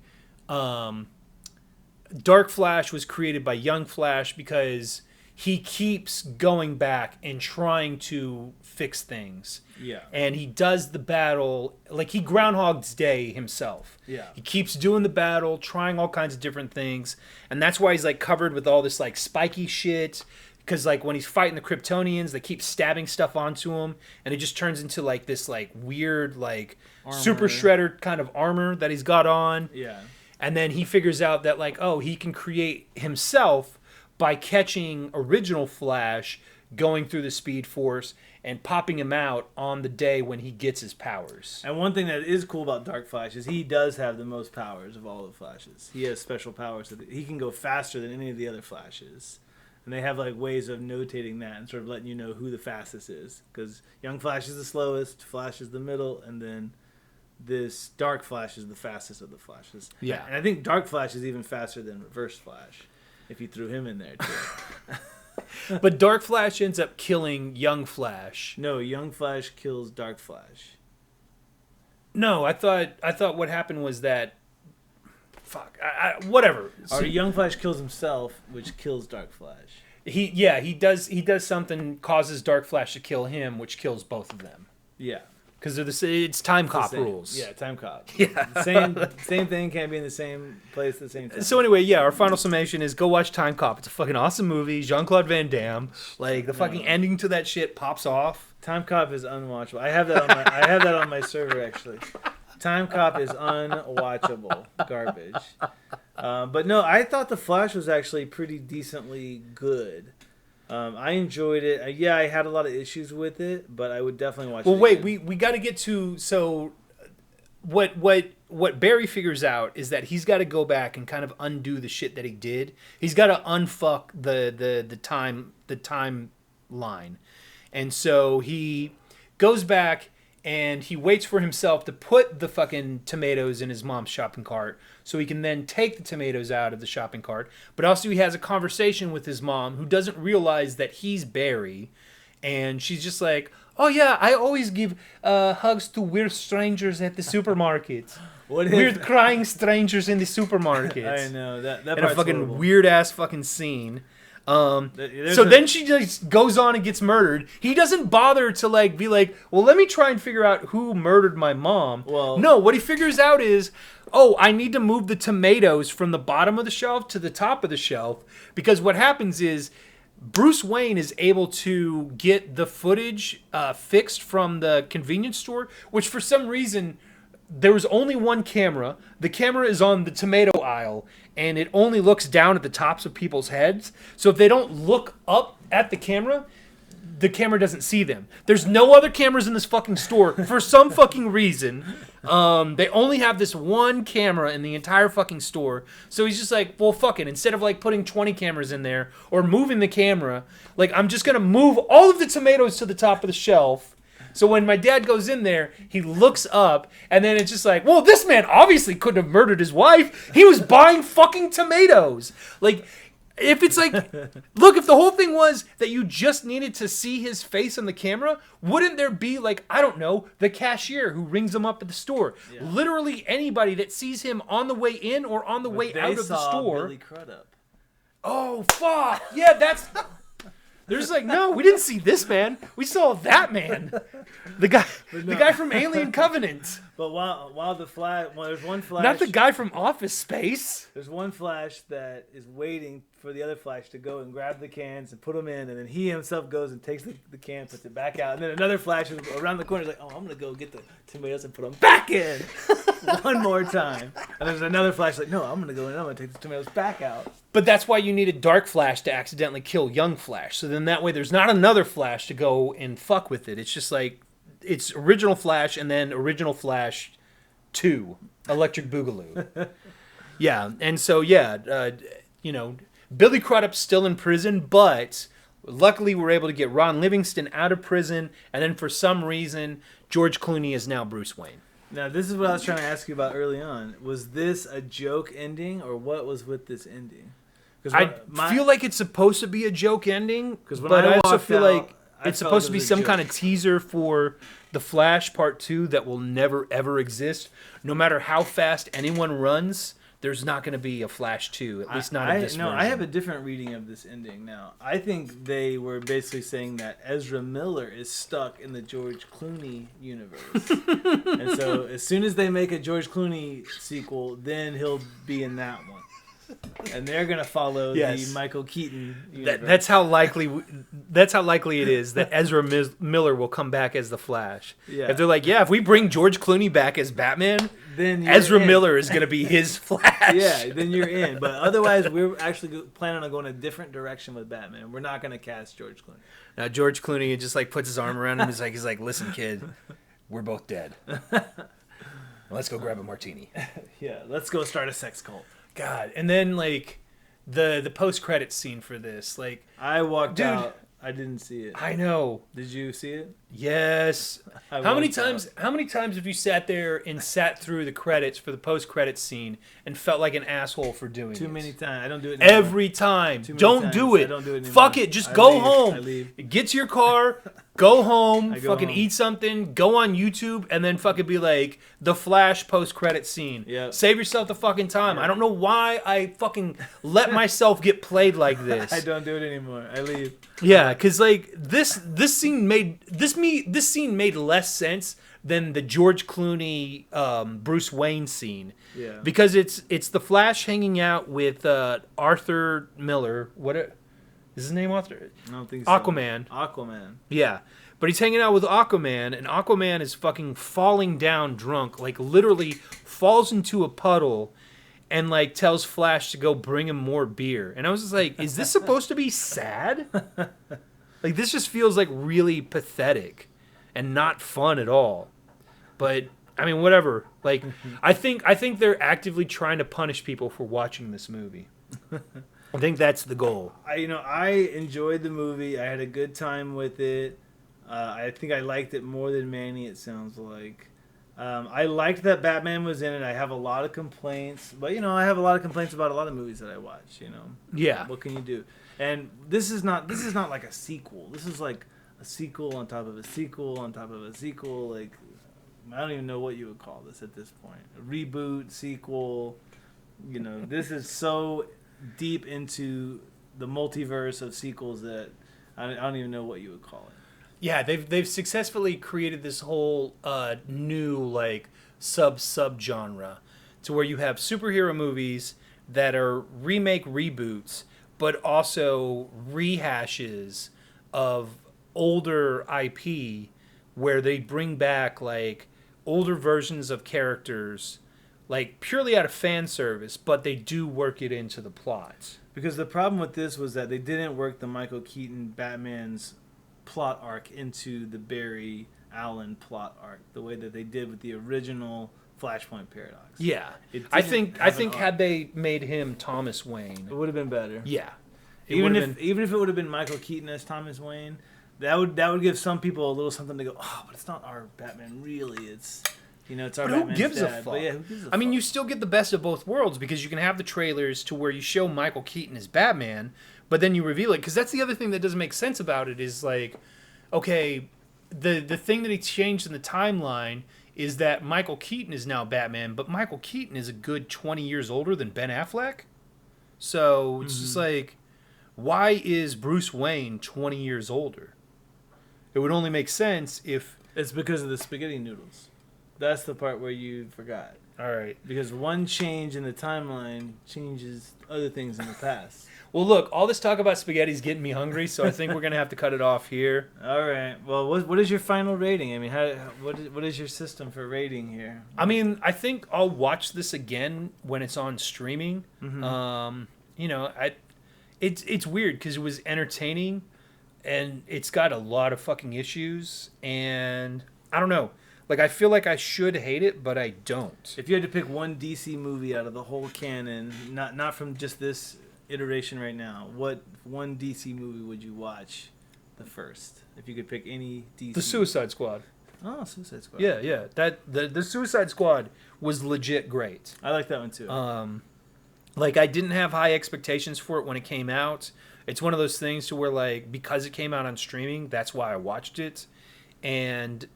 Dark Flash was created by Young Flash because he keeps going back and trying to fix things. Yeah. And he does the battle, like, he Groundhog's Day himself. Yeah. He keeps doing the battle, trying all kinds of different things. And that's why he's, like, covered with all this, like, spiky shit. Because, like, when he's fighting the Kryptonians, they keep stabbing stuff onto him. And it just turns into, like, this, like, weird, like, armor. Super Shredder kind of armor that he's got on. Yeah. And then he figures out that, like, oh, he can create himself by catching original Flash, going through the Speed Force, and popping him out on the day when he gets his powers. And one thing that is cool about Dark Flash is he does have the most powers of all the Flashes. He has special powers. That he can go faster than any of the other Flashes. And they have, like, ways of notating that and sort of letting you know who the fastest is. Because Young Flash is the slowest, Flash is the middle, and then this Dark Flash is the fastest of the Flashes. Yeah. And I think Dark Flash is even faster than Reverse Flash, if you threw him in there, too. But Dark Flash ends up killing Young Flash. No, Young Flash kills Dark Flash. No, I thought what happened was that... Fuck. Whatever. Or Young Flash kills himself, which kills Dark Flash. He does something, causes Dark Flash to kill him, which kills both of them. Yeah. Because it's time cop rules. Yeah, time cop. Yeah. Same thing can't be in the same place at the same time. So anyway, yeah, our final summation is go watch Time Cop. It's a fucking awesome movie. Jean-Claude Van Damme. Like, the fucking ending to that shit pops off. Time Cop is unwatchable. I have that on my server, actually. Time Cop is unwatchable garbage. But no, I thought The Flash was actually pretty decently good. I enjoyed it. Yeah, I had a lot of issues with it, but I would definitely watch it. Well, wait, again. we got to get to what Barry figures out is that he's got to go back and kind of undo the shit that he did. He's got to unfuck the timeline, and so he goes back and he waits for himself to put the fucking tomatoes in his mom's shopping cart so he can then take the tomatoes out of the shopping cart. But also he has a conversation with his mom who doesn't realize that he's Barry, and she's just like, oh yeah, I always give hugs to weird strangers at the supermarket. Weird crying strangers in the supermarket. I know that in part's a fucking horrible. weird ass fucking scene. Then she just goes on and gets murdered. He doesn't bother to like be like, well, let me try and figure out who murdered my mom. Well, no, what he figures out is, oh, I need to move the tomatoes from the bottom of the shelf to the top of the shelf, because what happens is Bruce Wayne is able to get the footage fixed from the convenience store, which for some reason there was only one camera. The camera is on the tomato aisle, and it only looks down at the tops of people's heads. So if they don't look up at the camera doesn't see them. There's no other cameras in this fucking store for some fucking reason. They only have this one camera in the entire fucking store. So he's just like, well, fuck it. Instead of like putting 20 cameras in there or moving the camera, like I'm just going to move all of the tomatoes to the top of the shelf. So when my dad goes in there, he looks up, and then it's just like, well, this man obviously couldn't have murdered his wife. He was buying fucking tomatoes. Like, if it's like, look, if the whole thing was that you just needed to see his face on the camera, wouldn't there be like, I don't know, the cashier who rings him up at the store? Yeah. Literally anybody that sees him on the way in or on the way out of the store. Billy Crudup. Oh, fuck. Yeah, that's... They're just like, no, we didn't see this man. We saw that man. The guy from Alien Covenant. But while there's one Flash. Not the guy from Office Space. There's one Flash that is waiting for the other Flash to go and grab the cans and put them in, and then he himself goes and takes the can, puts it back out, and then another Flash is around the corner is like, oh, I'm gonna go get the tomatoes and put them back in one more time. And there's another Flash like, no, I'm gonna go in, I'm gonna take the tomatoes back out. But that's why you need a Dark Flash to accidentally kill Young Flash. So then that way there's not another Flash to go and fuck with it. It's just like, it's original Flash and then original Flash 2, Electric Boogaloo. Yeah, and so, Billy Crudup's still in prison, but luckily we're able to get Ron Livingston out of prison, and then for some reason, George Clooney is now Bruce Wayne. Now, this is what I was trying to ask you about early on. Was this a joke ending, or what was with this ending? I feel like it's supposed to be a joke ending, but I also feel like it's supposed to be some kind of teaser for The Flash Part 2 that will never, ever exist. No matter how fast anyone runs, there's not going to be a Flash 2, at least not in this version. I have a different reading of this ending now. I think they were basically saying that Ezra Miller is stuck in the George Clooney universe. And so as soon as they make a George Clooney sequel, then he'll be in that one. And they're gonna follow the Michael Keaton universe. That's how likely it is that Ezra Miller will come back as the Flash. Yeah. If they're like, if we bring George Clooney back as Batman, then Ezra Miller is gonna be his Flash. Yeah, then you're in. But otherwise, we're actually planning on going a different direction with Batman. We're not gonna cast George Clooney. Now George Clooney just like puts his arm around him. He's like, listen, kid, we're both dead. Let's go grab a martini. Yeah, let's go start a sex cult. God, and then like the post-credits scene for this, like I walked out. I didn't see it. I know. Did you see it? Yes. How many times have you sat there and sat through the credits for the post-credits scene and felt like an asshole for doing it? Too many times. I don't do it anymore. Every time. Don't do it. I don't do it anymore. Fuck it. Just go home. Get to your car. Go home. Fucking eat something. Go on YouTube and then fucking be like, the Flash post-credit scene. Yep. Save yourself the fucking time. Yep. I don't know why I fucking let myself get played like this. I don't do it anymore. I leave. Yeah, because like this scene made less sense than the George Clooney Bruce Wayne scene. Yeah. Because it's the Flash hanging out with Arthur Miller. Is his name Arthur? I don't think so. Aquaman. Aquaman. Yeah. But he's hanging out with Aquaman, and Aquaman is fucking falling down drunk, like literally falls into a puddle, and like tells Flash to go bring him more beer. And I was just like, is this supposed to be sad? Like, this just feels like really pathetic and not fun at all. But I mean, whatever. Like, I think they're actively trying to punish people for watching this movie. I think that's the goal. I enjoyed the movie. I had a good time with it. I think I liked it more than Manny, it sounds like. I liked that Batman was in it. I have a lot of complaints. But, I have a lot of complaints about a lot of movies that I watch, Yeah. What can you do? And this is not like a sequel. This is like a sequel on top of a sequel on top of a sequel. Like, I don't even know what you would call this at this point. A reboot, sequel. This is so deep into the multiverse of sequels that I don't even know what you would call it. Yeah, they've successfully created this whole new like sub genre to where you have superhero movies that are reboots, but also rehashes of older IP where they bring back like older versions of characters like purely out of fan service, but they do work it into the plot. Because the problem with this was that they didn't work the Michael Keaton Batman's plot arc into the Barry Allen plot arc the way that they did with the original Flashpoint Paradox. Yeah, I think had they made him Thomas Wayne, it would have been better. Yeah, even if it would have been Michael Keaton as Thomas Wayne, that would give some people a little something to go, oh, but it's not our Batman really. It's it's our Batman's who gives dad. a fuck? But yeah, who gives a I mean, fuck? you still get the best of both worlds because you can have the trailers to where you show Michael Keaton as Batman, but then you reveal it. Because that's the other thing that doesn't make sense about it is like, okay, the thing that he changed in the timeline is that Michael Keaton is now Batman, but Michael Keaton is a good 20 years older than Ben Affleck. So it's just like, why is Bruce Wayne 20 years older? It would only make sense if... It's because of the spaghetti noodles. That's the part where you forgot. All right. Because one change in the timeline changes other things in the past. Well, look, all this talk about spaghetti is getting me hungry, so I think we're going to have to cut it off here. All right. Well, what is your final rating? I mean, what is your system for rating here? I mean, I think I'll watch this again when it's on streaming. Mm-hmm. It's weird because it was entertaining, and it's got a lot of fucking issues, and I don't know. Like, I feel like I should hate it, but I don't. If you had to pick one DC movie out of the whole canon, not from just this iteration right now, what one DC movie would you watch the first? If you could pick any DC. The Suicide Squad. Oh, Suicide Squad. Yeah. The Suicide Squad was legit great. I like that one too. Like, I didn't have high expectations for it when it came out. It's one of those things to where, like, because it came out on streaming, that's why I watched it. And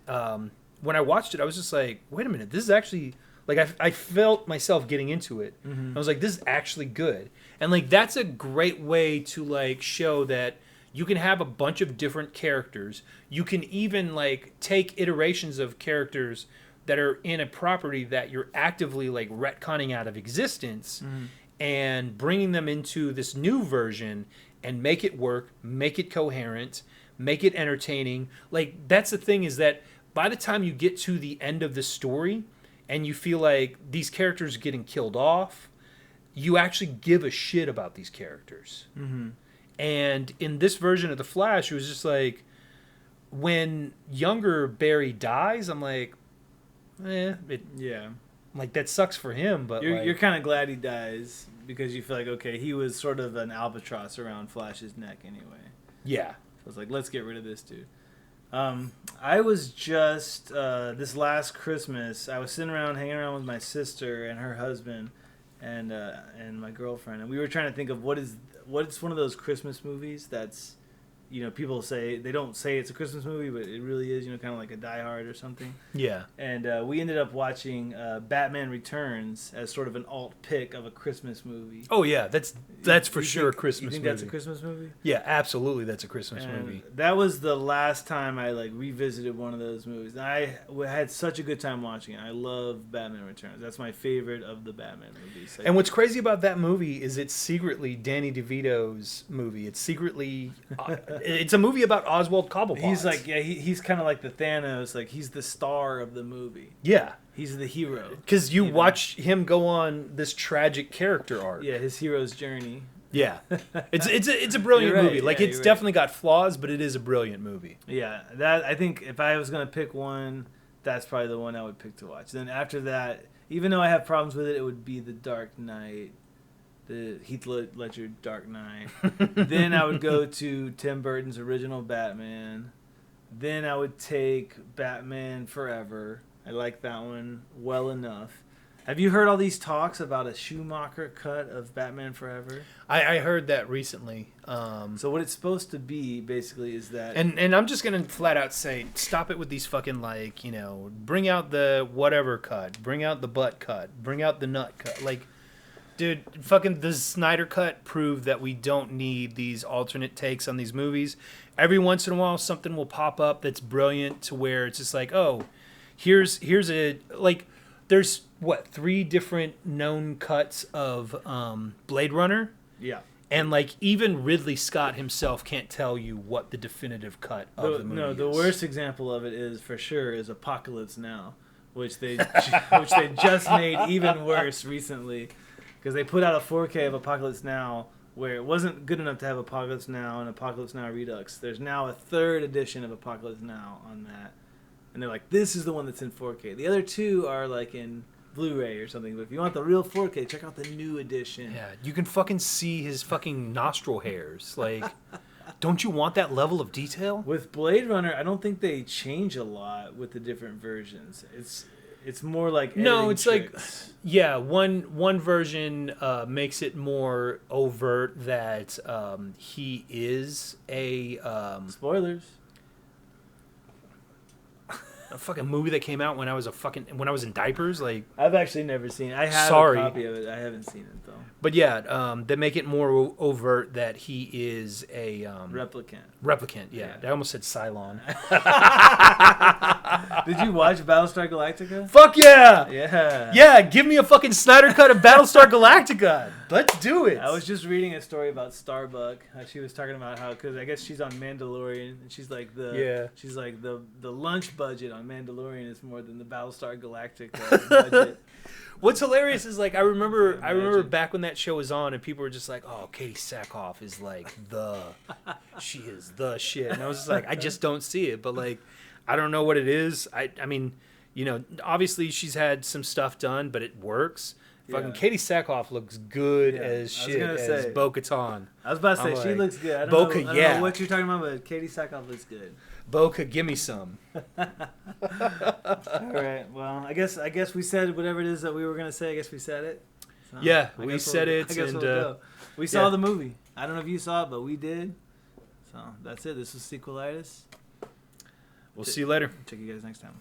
when I watched it, I was just like, wait a minute, this is actually... Like, I felt myself getting into it. Mm-hmm. I was like, this is actually good. And, like, that's a great way to, like, show that you can have a bunch of different characters. You can even, like, take iterations of characters that are in a property that you're actively, like, retconning out of existence and bringing them into this new version and make it work, make it coherent, make it entertaining. Like, that's the thing is that by the time you get to the end of the story and you feel like these characters are getting killed off, you actually give a shit about these characters. Mm-hmm. And in this version of The Flash, it was just like, when younger Barry dies, I'm like, yeah. Like, that sucks for him, but you're kind of glad he dies because you feel like, okay, he was sort of an albatross around Flash's neck anyway. Yeah. So it's like, let's get rid of this dude. I was just this last Christmas, I was sitting around hanging around with my sister and her husband and my girlfriend, and we were trying to think of what's one of those Christmas movies that's, people say, they don't say it's a Christmas movie, but it really is, kind of like a Die Hard or something. Yeah. And we ended up watching Batman Returns as sort of an alt pick of a Christmas movie. Oh, yeah. That's for sure a Christmas movie. You think that's a Christmas movie? Yeah, absolutely that's a Christmas movie. That was the last time I, like, revisited one of those movies. And I had such a good time watching it. I love Batman Returns. That's my favorite of the Batman movies. And what's crazy about that movie is it's secretly Danny DeVito's movie. It's secretly It's a movie about Oswald Cobblepot. He's like, he's kind of like the Thanos. Like, he's the star of the movie. Yeah. He's the hero. Because you watch him go on this tragic character arc. Yeah, his hero's journey. Yeah. It's a brilliant You're right. movie. Like, Yeah, it's you're definitely got flaws, but it is a brilliant movie. Yeah, that I think if I was going to pick one, that's probably the one I would pick to watch. Then after that, even though I have problems with it, it would be The Dark Knight. The Heath Ledger Dark Knight. Then I would go to Tim Burton's original Batman. Then I would take Batman Forever. I like that one well enough. Have you heard all these talks about a Schumacher cut of Batman Forever? I heard that recently. So what it's supposed to be, basically, is that... And I'm just going to flat out say, stop it with these fucking, bring out the whatever cut. Bring out the butt cut. Bring out the nut cut. Like... Dude, fucking the Snyder Cut proved that we don't need these alternate takes on these movies. Every once in a while, something will pop up that's brilliant to where it's just like, oh, here's a... Like, there's, 3 different known cuts of Blade Runner? Yeah. And, even Ridley Scott himself can't tell you what the definitive cut of the movie is. No, the worst example of it is, for sure, is Apocalypse Now, which they just made even worse recently. Because they put out a 4K of Apocalypse Now where it wasn't good enough to have Apocalypse Now and Apocalypse Now Redux. There's now a 3rd edition of Apocalypse Now on that. And they're like, this is the one that's in 4K. The other 2 are like in Blu-ray or something. But if you want the real 4K, check out the new edition. Yeah, you can fucking see his fucking nostril hairs. Like, don't you want that level of detail? With Blade Runner, I don't think they change a lot with the different versions. It's more like it's tricks. like, yeah, one version makes it more overt that he is a spoilers. A fucking movie that came out when I was in diapers. Like, I've actually never seen it. I have a copy of it. I haven't seen it though. But yeah, they make it more overt that he is a replicant. Replicant, yeah. I almost said Cylon. Did you watch Battlestar Galactica? Fuck yeah! Yeah. Yeah, give me a fucking Snyder cut of Battlestar Galactica. Let's do it. I was just reading a story about Starbuck. How she was talking about how, because I guess she's on Mandalorian, and she's like the lunch budget on Mandalorian is more than the Battlestar Galactica budget. What's hilarious is, like, I remember back when that show was on and people were just like, oh, Katie Sackhoff is like she is the shit. And I was just like, I just don't see it. But, like, I don't know what it is. I mean, obviously she's had some stuff done, but it works. Yeah. Fucking Katie Sackhoff looks good as shit as Bo-Katan. I was about to say, she looks good. I don't know what you're talking about, but Katie Sackhoff looks good. Boca, give me some. All right. Well, I guess we said whatever it is that we were gonna say. I guess we said it. So yeah, we said it. I guess we'll go. We saw the movie. I don't know if you saw it, but we did. So that's it. This was Sequelitis. We'll see you later. Check you guys next time.